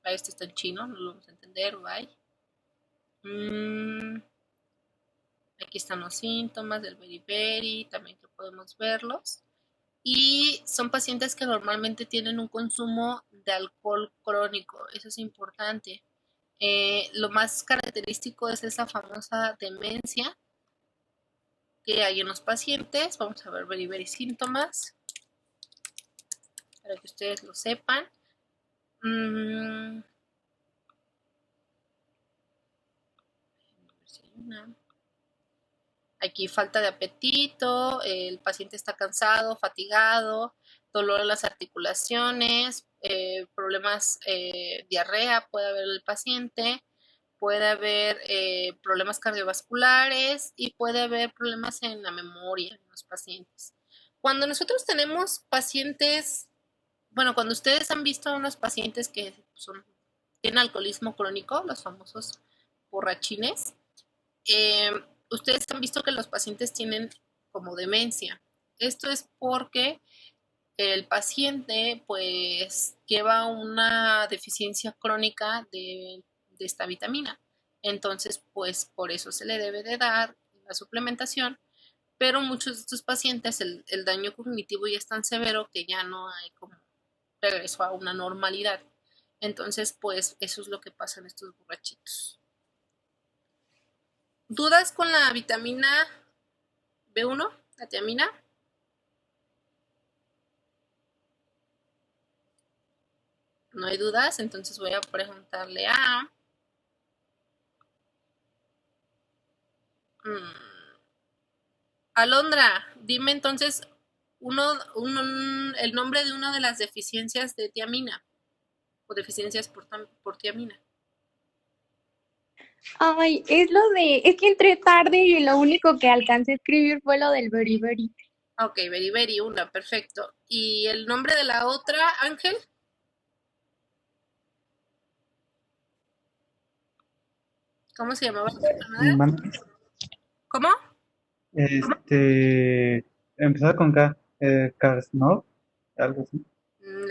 Este está en chino, no lo vamos a entender. Bye. Aquí están los síntomas del beriberi, también que podemos verlos. Y son pacientes que normalmente tienen un consumo de alcohol crónico. Eso es importante. Lo más característico es esa famosa demencia que hay en los pacientes. Vamos a ver beriberi síntomas para que ustedes lo sepan. Aquí falta de apetito, el paciente está cansado, fatigado, dolor en las articulaciones, problemas, diarrea puede haber el paciente, puede haber problemas cardiovasculares y puede haber problemas en la memoria en los pacientes. Cuando nosotros tenemos pacientes, bueno, cuando ustedes han visto a unos pacientes que tienen alcoholismo crónico, los famosos borrachines, eh, ustedes han visto que los pacientes tienen como demencia. Esto es porque el paciente pues lleva una deficiencia crónica de esta vitamina. Entonces, pues por eso se le debe de dar la suplementación, pero muchos de estos pacientes el daño cognitivo ya es tan severo que ya no hay como regreso a una normalidad. Entonces, pues eso es lo que pasa en estos borrachitos. ¿Dudas con la vitamina B1, la tiamina? No hay dudas, entonces voy a preguntarle a Alondra. Dime entonces el nombre de una de las deficiencias de tiamina o deficiencias por tiamina. Ay, es que entré tarde y lo único que alcancé a escribir fue lo del beriberi. Ok, beriberi, una, perfecto. ¿Y el nombre de la otra, Ángel? ¿Cómo se llamaba la enfermedad? ¿Cómo? Empezaba con K, Karsnov, algo así.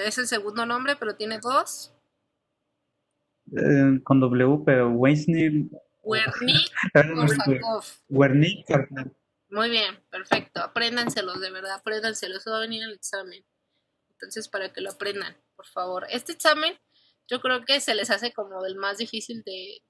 Es el segundo nombre, pero tiene dos. Con W, pero Weisnil, Wernicke-Korsakoff. Wernicke, Muy bien, perfecto. Apréndanselos, de verdad, apréndanselos. Eso va a venir en el examen. Entonces, para que lo aprendan, por favor. Este examen, yo creo que se les hace como el más difícil de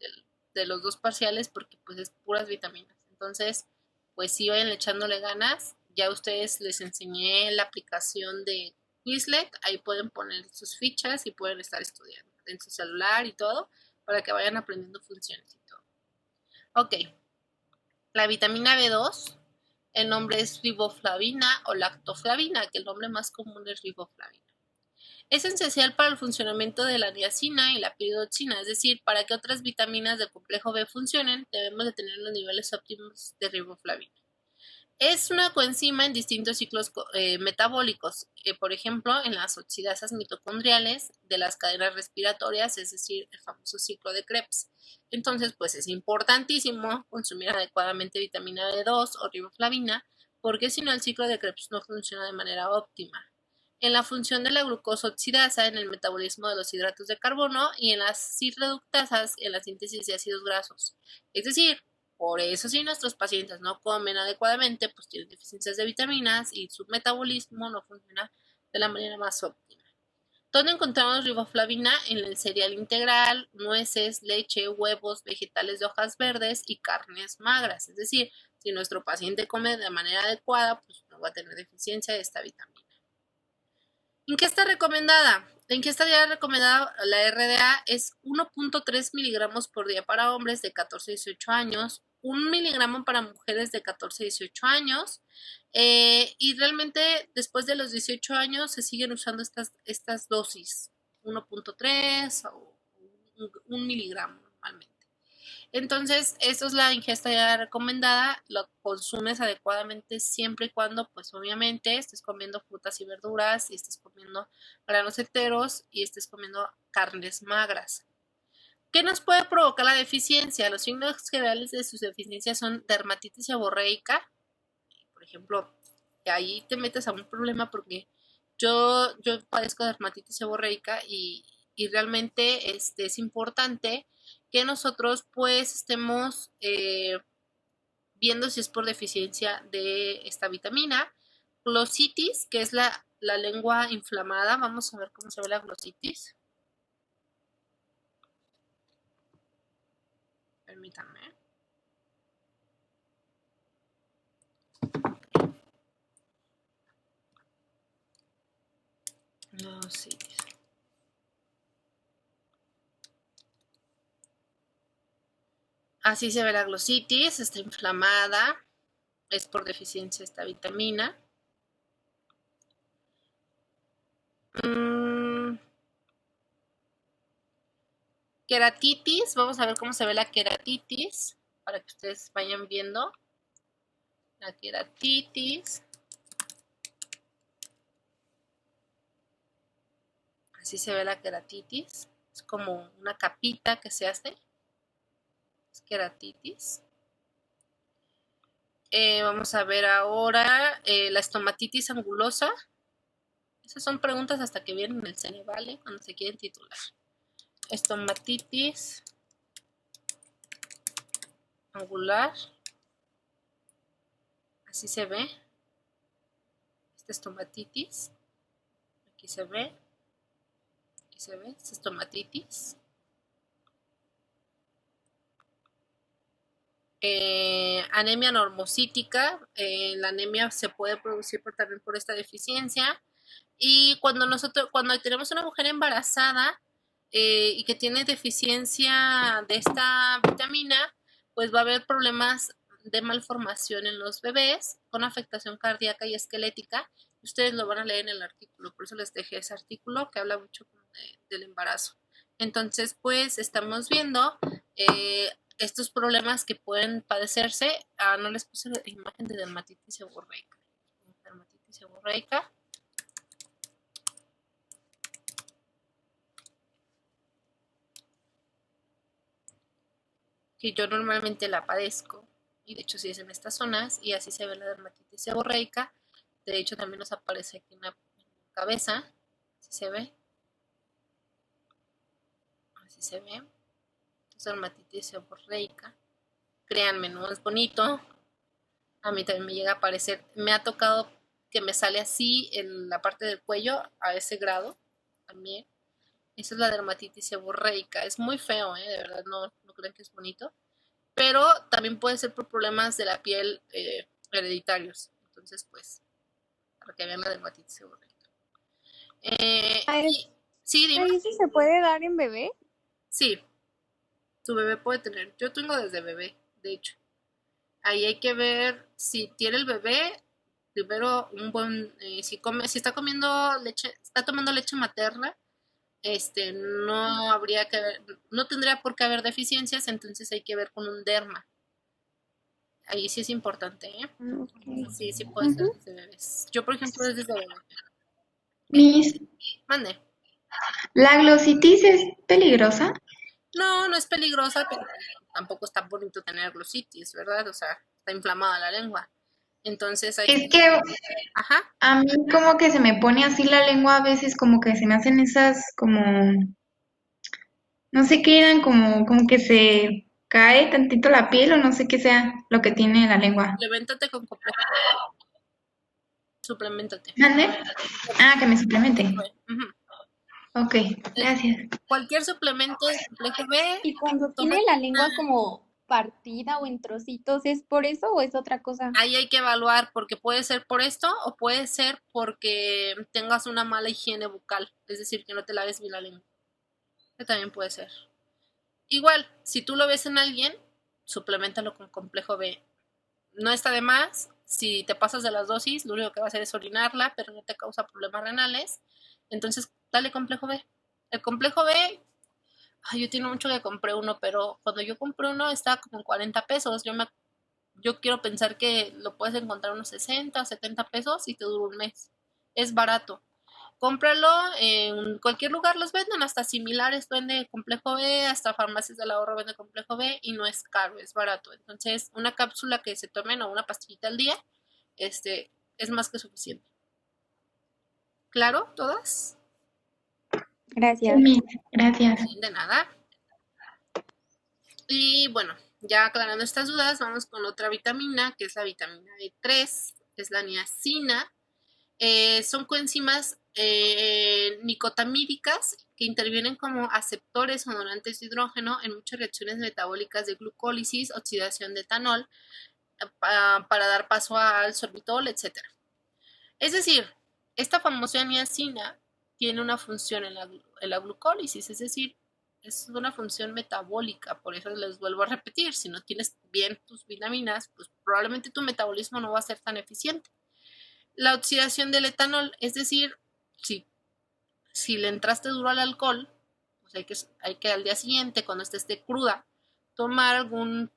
los dos parciales porque pues es puras vitaminas. Entonces, pues sí, vayan echándole ganas. Ya ustedes les enseñé la aplicación de Quizlet. Ahí pueden poner sus fichas y pueden estar estudiando en su celular y todo para que vayan aprendiendo funciones y todo. Ok, la vitamina B2, el nombre es riboflavina o lactoflavina, que el nombre más común es riboflavina. Es esencial para el funcionamiento de la niacina y la piridoxina, es decir, para que otras vitaminas del complejo B funcionen, debemos de tener los niveles óptimos de riboflavina. Es una coenzima en distintos ciclos metabólicos, por ejemplo, en las oxidasas mitocondriales de las cadenas respiratorias, es decir, el famoso ciclo de Krebs. Entonces, pues es importantísimo consumir adecuadamente vitamina B2 o riboflavina, porque si no el ciclo de Krebs no funciona de manera óptima. En la función de la glucosa oxidasa, en el metabolismo de los hidratos de carbono y en las cis-reductasas, en la síntesis de ácidos grasos. Es decir, por eso si nuestros pacientes no comen adecuadamente, pues tienen deficiencias de vitaminas y su metabolismo no funciona de la manera más óptima. ¿Dónde encontramos riboflavina? En el cereal integral, nueces, leche, huevos, vegetales de hojas verdes y carnes magras. Es decir, si nuestro paciente come de manera adecuada, pues no va a tener deficiencia de esta vitamina. Ingesta recomendada. La ingesta diaria recomendada, la RDA, es 1.3 miligramos por día para hombres de 14 a 18 años, 1 miligramo para mujeres de 14 a 18 años, y realmente después de los 18 años se siguen usando estas dosis, 1.3 o 1 miligramo normalmente. Entonces, esto es la ingesta ya recomendada, lo consumes adecuadamente siempre y cuando, pues obviamente, estés comiendo frutas y verduras, y estés comiendo granos enteros y estés comiendo carnes magras. ¿Qué nos puede provocar la deficiencia? Los signos generales de sus deficiencias son dermatitis seborreica, por ejemplo, que ahí te metes a un problema porque yo padezco de dermatitis seborreica y realmente es importante que nosotros pues estemos viendo si es por deficiencia de esta vitamina. Glositis, que es la lengua inflamada. Vamos a ver cómo se ve la glositis. Permítanme. Glositis. Así se ve la glositis, está inflamada, es por deficiencia de esta vitamina. Queratitis, vamos a ver cómo se ve la queratitis, para que ustedes vayan viendo. La queratitis. Así se ve la queratitis. Es como una capita que se hace. Es queratitis. Vamos a ver ahora la estomatitis angulosa. Esas son preguntas hasta que vienen en el Cenevale cuando se quieren titular. Estomatitis angular. Así se ve. Esta estomatitis. Aquí se ve. Aquí se ve. Esta estomatitis. Anemia normocítica. La anemia se puede producir también por esta deficiencia. Y cuando tenemos una mujer embarazada y que tiene deficiencia de esta vitamina, pues va a haber problemas de malformación en los bebés con afectación cardíaca y esquelética. Ustedes lo van a leer en el artículo, por eso les dejé ese artículo que habla mucho del embarazo. Entonces, pues estamos viendo estos problemas que pueden padecerse. No les puse la imagen de dermatitis seborreica. Dermatitis seborreica. Que yo normalmente la padezco, y de hecho sí es en estas zonas, y así se ve la dermatitis seborreica. De hecho también nos aparece aquí en la cabeza, así se ve. Así se ve. Entonces, dermatitis seborreica. Créanme, no es bonito. A mí también me llega a aparecer. Me ha tocado que me sale así en la parte del cuello, a ese grado también. Esa es la dermatitis seborreica. Es muy feo, de verdad, no crean que es bonito. Pero también puede ser por problemas de la piel hereditarios. Entonces, pues, para que vean la dermatitis seborreica. Sí, dime. ¿Eso se puede dar en bebé? Sí, tu bebé puede tener. Yo tengo desde bebé, de hecho. Ahí hay que ver si tiene el bebé, primero un buen, si está comiendo leche, está tomando leche materna, no habría que ver, no tendría por qué haber deficiencias, entonces hay que ver con un derma. Ahí sí es importante, ¿eh? Okay. Sí puede ser desde bebés. Yo, por ejemplo, es desde bebé. Miss, Mande. ¿la glositis es peligrosa? No es peligrosa, pero tampoco es tan bonito tener glositis, ¿verdad? O sea, está inflamada la lengua. Entonces hay Es que Ajá. a mí como que se me pone así la lengua a veces, como que se me hacen esas como, no sé qué eran, como que se cae tantito la piel o no sé qué sea lo que tiene la lengua. Suplementate con complejo. Suplementate. ¿Mande? Ah, que me suplemente. Ujú. Ok, gracias. Cualquier suplemento de complejo B, Y cuando tiene tómate la lengua como partida o en trocitos, ¿es por eso o es otra cosa? ahí hay que evaluar porque puede ser por esto o puede ser porque tengas una mala higiene bucal, es decir, que no te laves bien la lengua. Que también puede ser. Igual, si tú lo ves en alguien, suplementalo con complejo B. No está de más. Si te pasas de las dosis, lo único que va a hacer es orinarla, pero no te causa problemas renales. Entonces, dale complejo B. El complejo B, yo tiene mucho que compré uno, pero cuando yo compré uno estaba como en 40 pesos. Yo quiero pensar que lo puedes encontrar unos 60 o 70 pesos y te dura un mes. Es barato. Cómpralo en cualquier lugar, los venden, hasta similares vende complejo B, hasta farmacias del ahorro vende complejo B y no es caro, es barato. Entonces, una cápsula que se tomen o una pastillita al día, es más que suficiente. ¿Claro? ¿Todas? Gracias. Miss, gracias. De nada. Y bueno, ya aclarando estas dudas, vamos con otra vitamina, que es la vitamina D3, que es la niacina. Son coenzimas nicotamídicas que intervienen como aceptores o donantes de hidrógeno en muchas reacciones metabólicas de glucólisis, oxidación de etanol, para dar paso al sorbitol, etc. Es decir, esta famosa niacina tiene una función en la glucólisis, es decir, es una función metabólica, por eso les vuelvo a repetir, si no tienes bien tus vitaminas, pues probablemente tu metabolismo no va a ser tan eficiente. La oxidación del etanol, es decir, si le entraste duro al alcohol, pues hay que al día siguiente, cuando estés de cruda, tomar alguna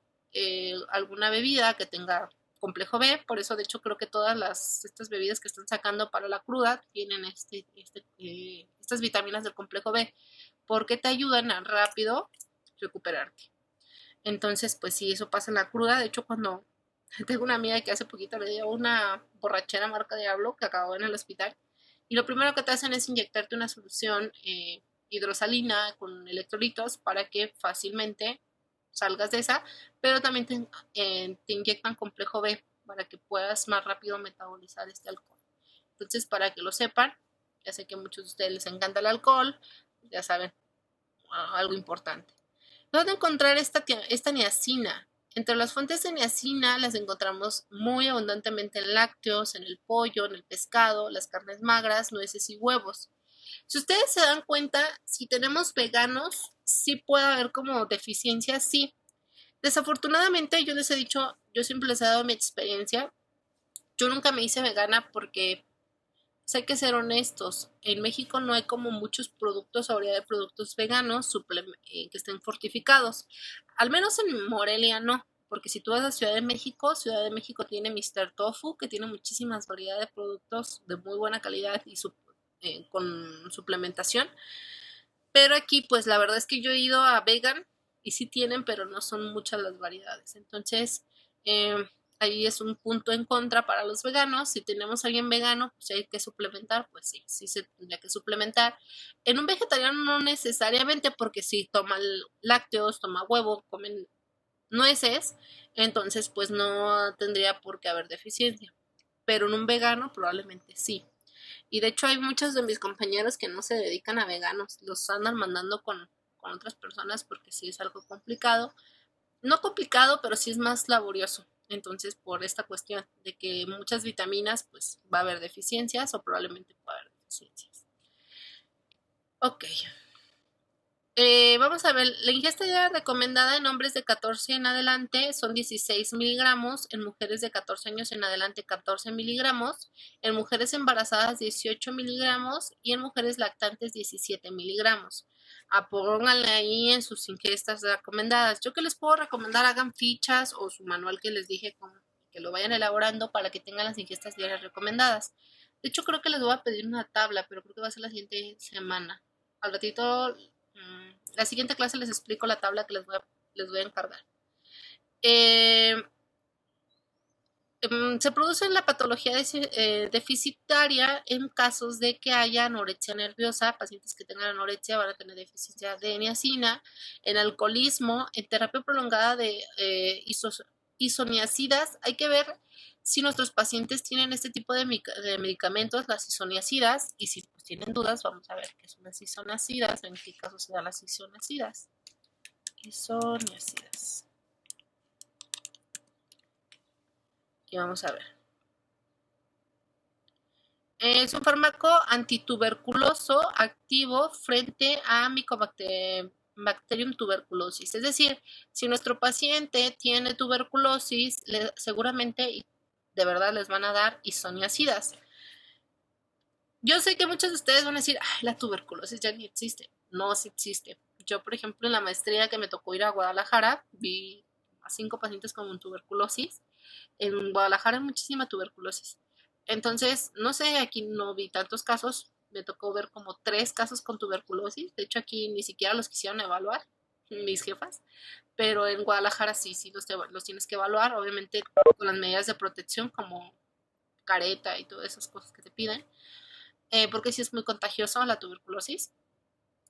bebida que tenga complejo B. Por eso, de hecho, creo que todas estas bebidas que están sacando para la cruda tienen estas vitaminas del complejo B, porque te ayudan a rápido recuperarte. Entonces, pues si eso pasa en la cruda, de hecho, cuando Tengo una amiga que hace poquito le dio una borrachera marca Diablo que acabó en el hospital. Y lo primero que te hacen es inyectarte una solución hidrosalina con electrolitos para que fácilmente salgas de esa, pero también te inyectan complejo B para que puedas más rápido metabolizar este alcohol. Entonces, para que lo sepan, ya sé que a muchos de ustedes les encanta el alcohol, ya saben, algo importante. ¿Dónde encontrar esta niacina? Entre las fuentes de niacina las encontramos muy abundantemente en lácteos, en el pollo, en el pescado, las carnes magras, nueces y huevos. Si ustedes se dan cuenta, si tenemos veganos, sí puede haber como deficiencias, sí. Desafortunadamente, yo les he dicho, yo siempre les he dado mi experiencia. Yo nunca me hice vegana porque pues, hay que ser honestos. En México no hay como muchos productos, ahora de productos veganos que estén fortificados. Al menos en Morelia no. Porque si tú vas a Ciudad de México tiene Mr. Tofu, que tiene muchísimas variedades de productos de muy buena calidad y con suplementación. Pero aquí, pues la verdad es que yo he ido a vegan y sí tienen, pero no son muchas las variedades. Entonces, ahí es un punto en contra para los veganos. Si tenemos a alguien vegano, pues si hay que suplementar, pues sí se tendría que suplementar. En un vegetariano no necesariamente, porque si toman lácteos, toma huevo, comen nueces, entonces pues no tendría por qué haber deficiencia. Pero en un vegano probablemente sí. Y de hecho hay muchos de mis compañeros que no se dedican a veganos, los andan mandando con otras personas porque sí es algo complicado. No complicado, pero sí es más laborioso. Entonces, por esta cuestión de que muchas vitaminas, pues va a haber deficiencias o probablemente pueda haber deficiencias. Ok. Vamos a ver, la ingesta ya recomendada en hombres de 14 en adelante son 16 miligramos, en mujeres de 14 años en adelante 14 miligramos, en mujeres embarazadas 18 miligramos y en mujeres lactantes 17 miligramos. Pónganle ahí en sus ingestas recomendadas. Yo que les puedo recomendar, hagan fichas o su manual que les dije, que lo vayan elaborando para que tengan las ingestas diarias recomendadas. De hecho, creo que les voy a pedir una tabla, pero creo que va a ser la siguiente semana. Al ratito, la siguiente clase les explico la tabla que les voy a encargar. Se produce la patología deficitaria en casos de que haya anorexia nerviosa. Pacientes que tengan anorexia van a tener deficiencia de niacina, en alcoholismo, en terapia prolongada de isoniacidas. Hay que ver si nuestros pacientes tienen este tipo de medicamentos, las isoniacidas, y si pues, tienen dudas, vamos a ver qué son las isoniacidas, en qué casos se dan las isoniacidas. Isoniacidas. Y vamos a ver. Es un fármaco antituberculoso activo frente a Mycobacterium tuberculosis. Es decir, si nuestro paciente tiene tuberculosis, seguramente y de verdad les van a dar isoniacidas. Yo sé que muchos de ustedes van a decir, ay, la tuberculosis ya ni existe. No, sí existe. Yo, por ejemplo, en la maestría que me tocó ir a Guadalajara, vi a 5 pacientes con tuberculosis. En Guadalajara hay muchísima tuberculosis. Entonces, no sé, aquí no vi tantos casos. Me tocó ver como 3 casos con tuberculosis. De hecho, aquí ni siquiera los quisieron evaluar mis jefas. Pero en Guadalajara sí los tienes que evaluar. Obviamente con las medidas de protección como careta y todas esas cosas que te piden. Porque sí es muy contagioso la tuberculosis.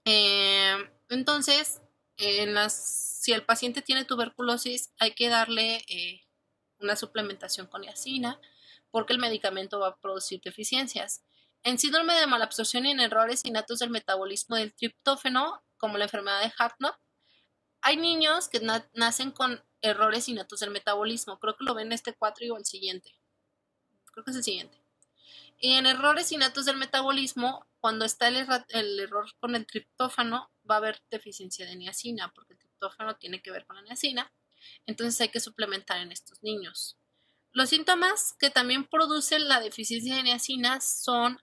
Entonces, si el paciente tiene tuberculosis, hay que darle una suplementación con niacina, porque el medicamento va a producir deficiencias. En síndrome de malabsorción y en errores innatos del metabolismo del triptófano, como la enfermedad de Hartnett, hay niños que nacen con errores innatos del metabolismo. Creo que lo ven en este 4 o el siguiente. Creo que es el siguiente. Y en errores innatos del metabolismo, cuando está el error con el triptófano, va a haber deficiencia de niacina, porque el triptófano tiene que ver con la niacina. Entonces hay que suplementar en estos niños. Los síntomas que también producen la deficiencia de niacina son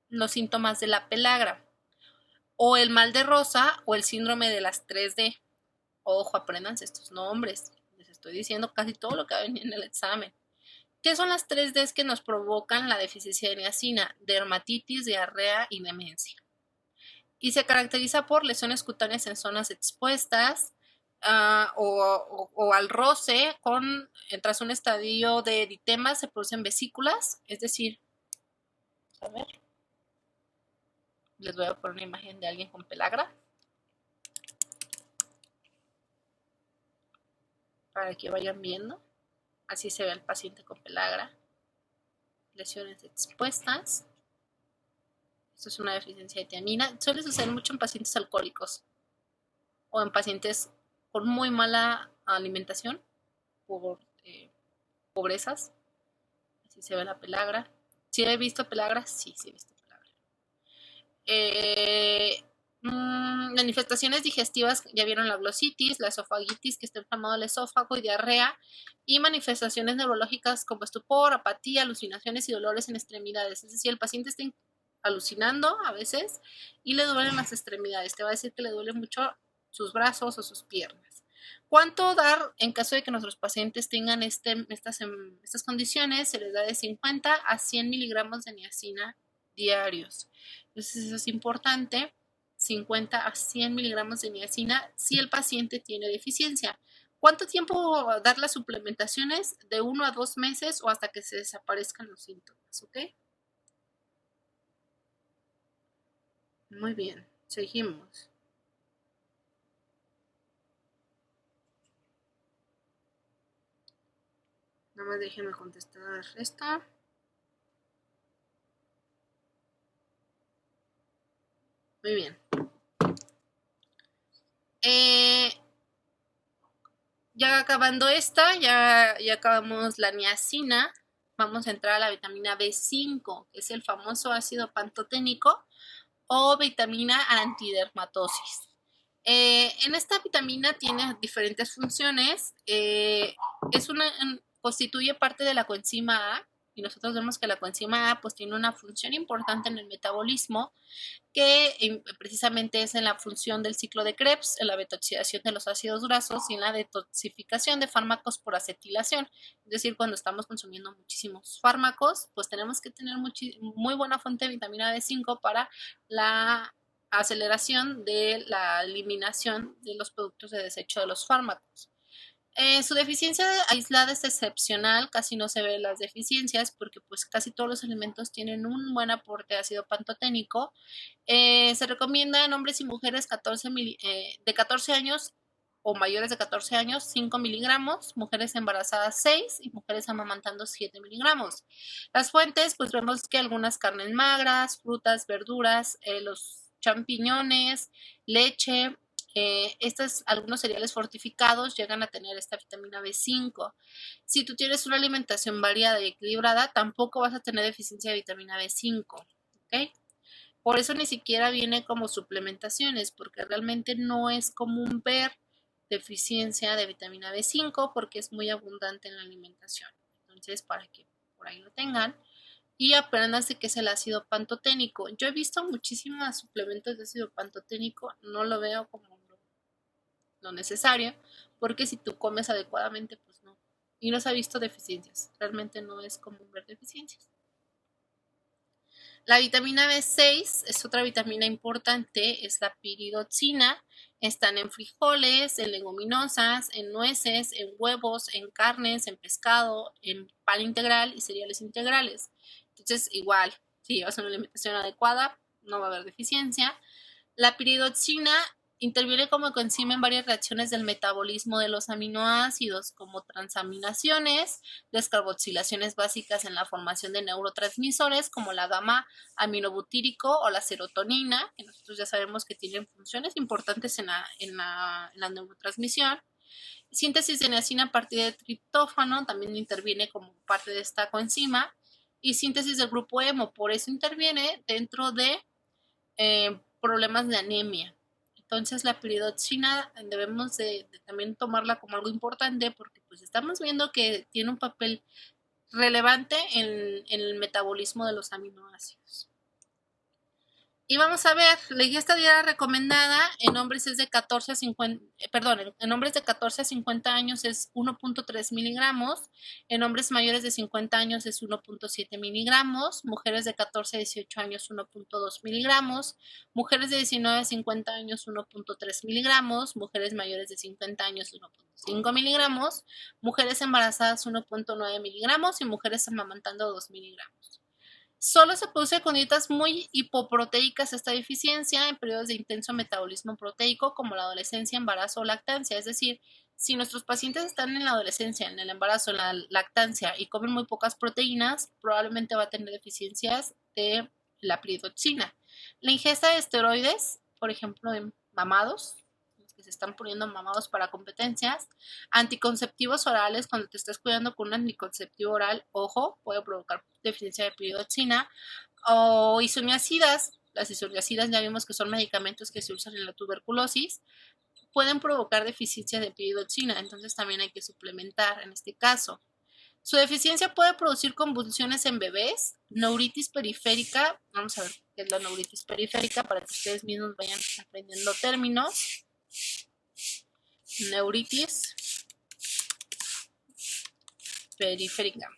los síntomas de la pelagra, o el mal de Rosa, o el síndrome de las 3D. Ojo, apréndanse estos nombres. Les estoy diciendo casi todo lo que va a venir en el examen. ¿Qué son las 3Ds que nos provocan la deficiencia de niacina? Dermatitis, diarrea y demencia. Y se caracteriza por lesiones cutáneas en zonas expuestas, o al roce tras un estadio de eritema se producen vesículas, es decir, a ver, les voy a poner una imagen de alguien con pelagra para que vayan viendo. Así se ve el paciente con pelagra, lesiones expuestas. Esto es una deficiencia de tiamina. Suele suceder mucho en pacientes alcohólicos o en pacientes con muy mala alimentación por pobrezas. Así se ve la pelagra. ¿Sí he visto pelagra? Sí, sí he visto pelagra. Manifestaciones digestivas, ya vieron la glositis, la esofagitis, que está inflamado el esófago y diarrea, y manifestaciones neurológicas como estupor, apatía, alucinaciones y dolores en extremidades. Es decir, el paciente está alucinando a veces y le duelen las extremidades. Te va a decir que le duelen mucho sus brazos o sus piernas. ¿Cuánto dar en caso de que nuestros pacientes tengan estas condiciones? Se les da de 50 a 100 miligramos de niacina diarios. Entonces eso es importante, 50 a 100 miligramos de niacina si el paciente tiene deficiencia. ¿Cuánto tiempo dar las suplementaciones? De 1 a 2 meses o hasta que se desaparezcan los síntomas, ¿ok? Muy bien, seguimos. Nada más déjenme contestar el resto. Muy bien. Ya acabando esta, ya acabamos la niacina. Vamos a entrar a la vitamina B5, que es el famoso ácido pantoténico o vitamina antidermatosis. En esta vitamina tiene diferentes funciones. Constituye parte de la coenzima A, y nosotros vemos que la coenzima A pues tiene una función importante en el metabolismo, que precisamente es en la función del ciclo de Krebs, en la betoxidación de los ácidos grasos y en la detoxificación de fármacos por acetilación. Es decir, cuando estamos consumiendo muchísimos fármacos, pues tenemos que tener muy buena fuente de vitamina B5 para la aceleración de la eliminación de los productos de desecho de los fármacos. Su deficiencia aislada es excepcional, casi no se ven las deficiencias porque pues casi todos los alimentos tienen un buen aporte de ácido pantoténico. Se recomienda en hombres y mujeres de 14 años o mayores de 14 años 5 miligramos, mujeres embarazadas 6 y mujeres amamantando 7 miligramos. Las fuentes, pues vemos que algunas carnes magras, frutas, verduras, los champiñones, leche, algunos cereales fortificados llegan a tener esta vitamina B5. Si tú tienes una alimentación variada y equilibrada, tampoco vas a tener deficiencia de vitamina B5, ¿ok? Por eso ni siquiera viene como suplementaciones, porque realmente no es común ver deficiencia de vitamina B5 porque es muy abundante en la alimentación. Entonces, para que por ahí lo tengan. Y aprendan qué es el ácido pantoténico. Yo he visto muchísimos suplementos de ácido pantoténico, no lo veo como lo necesario, porque si tú comes adecuadamente, pues no. Y no se ha visto deficiencias. Realmente no es común ver deficiencias. La vitamina B6 es otra vitamina importante, es la piridoxina. Están en frijoles, en leguminosas, en nueces, en huevos, en carnes, en pescado, en pan integral y cereales integrales. Entonces, igual, si llevas una alimentación adecuada, no va a haber deficiencia. La piridoxina interviene como coenzima en varias reacciones del metabolismo de los aminoácidos, como transaminaciones, descarboxilaciones básicas en la formación de neurotransmisores, como la gamma aminobutírico o la serotonina, que nosotros ya sabemos que tienen funciones importantes en la neurotransmisión. Síntesis de niacina a partir de triptófano también interviene como parte de esta coenzima. Y síntesis del grupo hemo, por eso interviene dentro de problemas de anemia. Entonces la piridoxina debemos de también tomarla como algo importante porque pues estamos viendo que tiene un papel relevante en el metabolismo de los aminoácidos. Y vamos a ver, la ingesta diaria recomendada en hombres es de 14 a 50, en hombres de 14 a 50 años es 1.3 miligramos, en hombres mayores de 50 años es 1.7 miligramos, mujeres de 14 a 18 años 1.2 miligramos, mujeres de 19 a 50 años 1.3 miligramos, mujeres mayores de 50 años 1.5 miligramos, mujeres embarazadas 1.9 miligramos y mujeres amamantando 2 miligramos. Solo se produce con dietas muy hipoproteicas esta deficiencia en periodos de intenso metabolismo proteico como la adolescencia, embarazo o lactancia. Es decir, si nuestros pacientes están en la adolescencia, en el embarazo, en la lactancia y comen muy pocas proteínas, probablemente va a tener deficiencias de la piridoxina. La ingesta de esteroides, por ejemplo, en mamados, que se están poniendo mamados para competencias, anticonceptivos orales, cuando te estás cuidando con un anticonceptivo oral, ojo, puede provocar deficiencia de piridoxina, o isoniacidas. Las isoniacidas ya vimos que son medicamentos que se usan en la tuberculosis, pueden provocar deficiencia de piridoxina, entonces también hay que suplementar en este caso. Su deficiencia puede producir convulsiones en bebés, neuritis periférica, vamos a ver qué es la neuritis periférica para que ustedes mismos vayan aprendiendo términos. Neuritis periférica.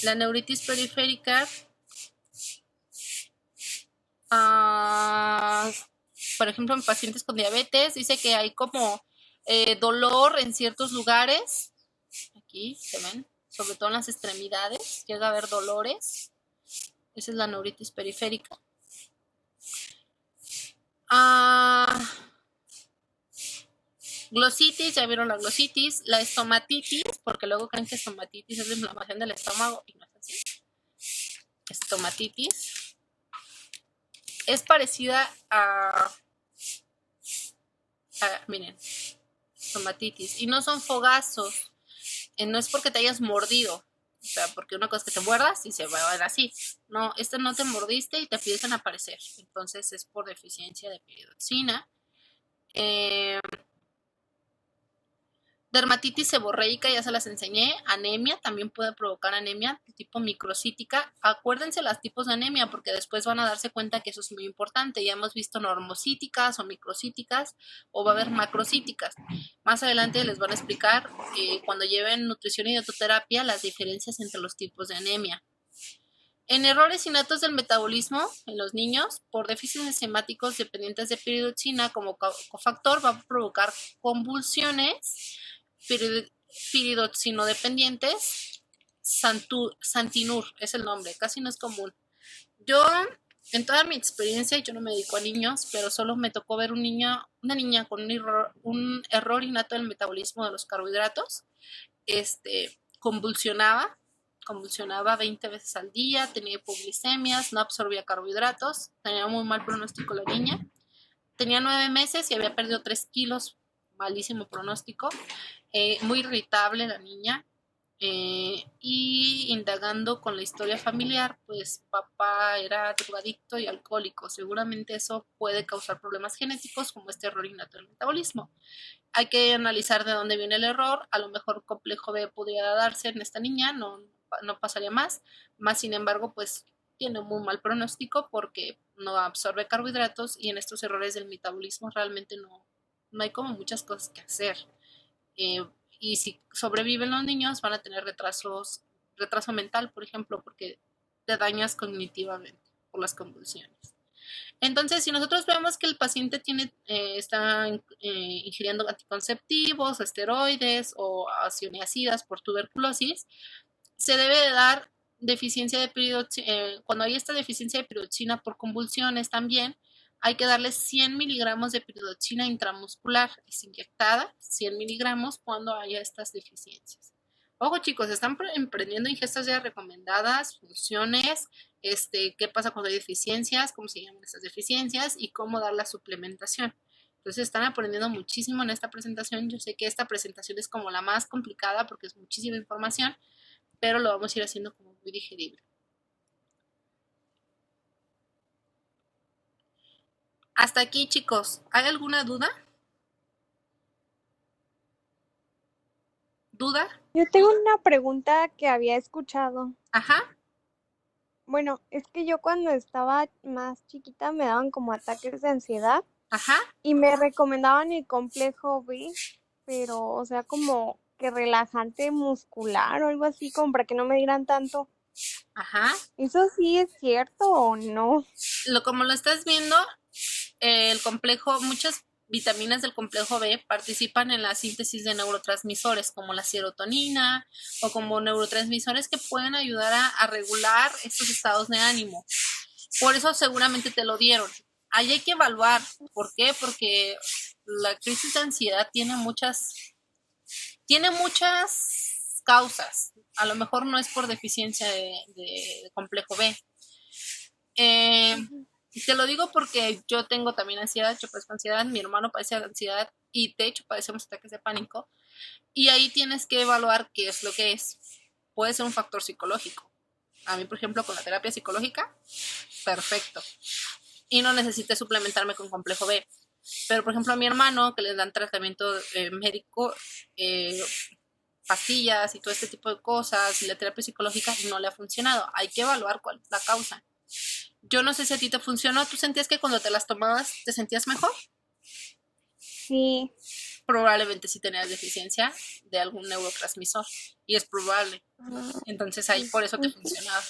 La neuritis periférica, por ejemplo, en pacientes con diabetes, dice que hay como dolor en ciertos lugares. Aquí se ven, sobre todo en las extremidades, llega a haber dolores. Esa es la neuritis periférica. Glositis, ya vieron la glositis, la estomatitis, porque luego creen que estomatitis es la inflamación del estómago y no es así. Estomatitis es parecida miren, estomatitis, y no son fogazos, no es porque te hayas mordido, o sea, porque una cosa es que te muerdas y se va a ver así. No, no te mordiste y te empiezan a aparecer, entonces es por deficiencia de piridoxina. Dermatitis seborreica, ya se las enseñé. Anemia, también puede provocar anemia de tipo microcítica. Acuérdense los tipos de anemia porque después van a darse cuenta que eso es muy importante. Ya hemos visto normocíticas o microcíticas o va a haber macrocíticas. Más adelante les van a explicar cuando lleven nutrición y dietoterapia las diferencias entre los tipos de anemia. En errores innatos del metabolismo en los niños, por déficits enzimáticos dependientes de piridoxina como cofactor, va a provocar convulsiones piridoxinodependientes. Santinur es el nombre, casi no es común. Yo, en toda mi experiencia, yo no me dedico a niños, pero solo me tocó ver una niña con un error innato del metabolismo de los carbohidratos. Convulsionaba 20 veces al día, tenía hipoglicemias, no absorbía carbohidratos, tenía muy mal pronóstico la niña. Tenía 9 meses y había perdido 3 kilos, malísimo pronóstico, muy irritable la niña. Y indagando con la historia familiar, pues papá era drogadicto y alcohólico. Seguramente eso puede causar problemas genéticos como este error innato del metabolismo. Hay que analizar de dónde viene el error. A lo mejor complejo B podría darse en esta niña, no pasaría más sin embargo pues tiene muy mal pronóstico porque no absorbe carbohidratos y en estos errores del metabolismo realmente no hay como muchas cosas que hacer. Y si sobreviven los niños van a tener retraso mental, por ejemplo, porque te dañas cognitivamente por las convulsiones. Entonces, si nosotros vemos que el paciente está ingiriendo anticonceptivos, esteroides o isoniacidas por tuberculosis, se debe de dar deficiencia de piridoxina. Cuando hay esta deficiencia de piridoxina por convulsiones también, hay que darle 100 miligramos de piridoxina intramuscular, es inyectada, 100 miligramos cuando haya estas deficiencias. Ojo chicos, están emprendiendo ingestas ya recomendadas, funciones, qué pasa cuando hay deficiencias, cómo se llaman estas deficiencias y cómo dar la suplementación. Entonces están aprendiendo muchísimo en esta presentación. Yo sé que esta presentación es como la más complicada porque es muchísima información, pero lo vamos a ir haciendo como muy digerible. Hasta aquí, chicos. ¿Hay alguna duda? ¿Duda? Yo tengo una pregunta que había escuchado. Ajá. Bueno, es que yo cuando estaba más chiquita me daban como ataques de ansiedad Ajá, y me recomendaban el complejo B, pero, o sea, como que relajante muscular o algo así, como para que no me dieran tanto. ajá. ¿Eso sí es cierto o no? Como lo estás viendo, el complejo, muchas vitaminas del complejo B participan en la síntesis de neurotransmisores como la serotonina o como neurotransmisores que pueden ayudar a regular estos estados de ánimo. Por eso seguramente te lo dieron. Ahí hay que evaluar. ¿Por qué? Porque la crisis de ansiedad tiene muchas causas. A lo mejor no es por deficiencia de complejo B. Eh, Te lo digo porque yo tengo también ansiedad, yo padezco ansiedad, mi hermano padece ansiedad y de hecho padecemos ataques de pánico. Y ahí tienes que evaluar qué es lo que es. Puede ser un factor psicológico. A mí, por ejemplo, con la terapia psicológica, perfecto. Y no necesité suplementarme con complejo B. Pero, por ejemplo, a mi hermano, que le dan tratamiento médico, pastillas y todo este tipo de cosas, y la terapia psicológica no le ha funcionado. Hay que evaluar cuál es la causa. Yo no sé si a ti te funcionó. ¿Tú sentías que cuando te las tomabas te sentías mejor? Sí. Probablemente sí tenías deficiencia de algún neurotransmisor. Y es probable. Entonces ahí por eso te funcionaba.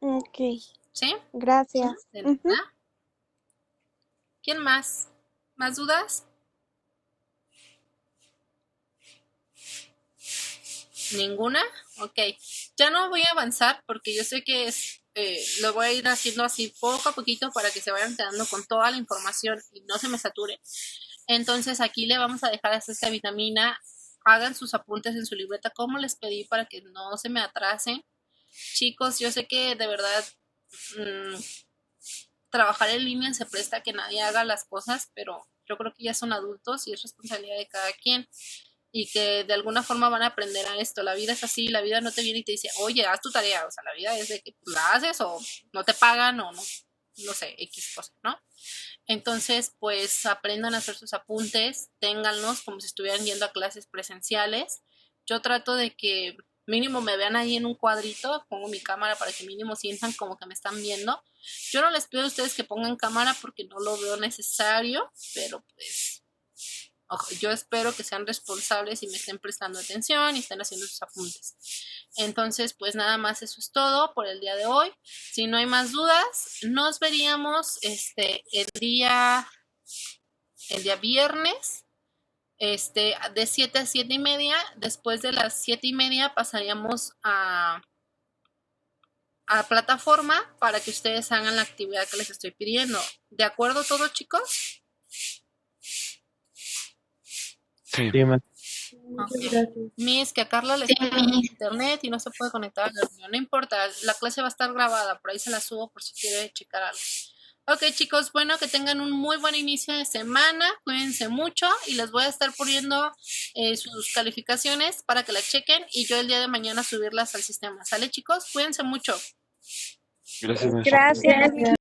Ok, ¿Sí? gracias. ¿De nada? ¿Quién más? ¿Más dudas? ¿Ninguna? Ok. Ya no voy a avanzar porque yo sé que lo voy a ir haciendo así poco a poquito para que se vayan quedando con toda la información y no se me sature. Entonces aquí le vamos a dejar esta vitamina. Hagan sus apuntes en su libreta como les pedí para que no se me atrasen. Chicos, yo sé que de verdad trabajar en línea se presta a que nadie haga las cosas, pero yo creo que ya son adultos y es responsabilidad de cada quien. Y que de alguna forma van a aprender a esto. La vida es así, la vida no te viene y te dice, oye, haz tu tarea. O sea, la vida es de que la haces o no te pagan o no sé, X cosa, ¿no? Entonces, pues aprendan a hacer sus apuntes, ténganlos como si estuvieran yendo a clases presenciales. Yo trato de que mínimo me vean ahí en un cuadrito, pongo mi cámara para que mínimo sientan como que me están viendo. Yo no les pido a ustedes que pongan cámara porque no lo veo necesario, pero pues yo espero que sean responsables y me estén prestando atención y estén haciendo sus apuntes. Entonces, pues nada más eso es todo por el día de hoy. Si no hay más dudas, nos veríamos el día viernes, de 7 a 7 y media. Después de las 7 y media pasaríamos a plataforma para que ustedes hagan la actividad que les estoy pidiendo. ¿De acuerdo todo, chicos? Sí. Sí, ma. Okay. Miss, que a Carla le está en internet y no se puede conectar a la reunión. No importa, la clase va a estar grabada, por ahí se la subo por si quiere checar algo. Ok, chicos, bueno, que tengan un muy buen inicio de semana, cuídense mucho y les voy a estar poniendo sus calificaciones para que las chequen y yo el día de mañana subirlas al sistema. ¿Sale, chicos? Cuídense mucho. Gracias, maestra. Gracias.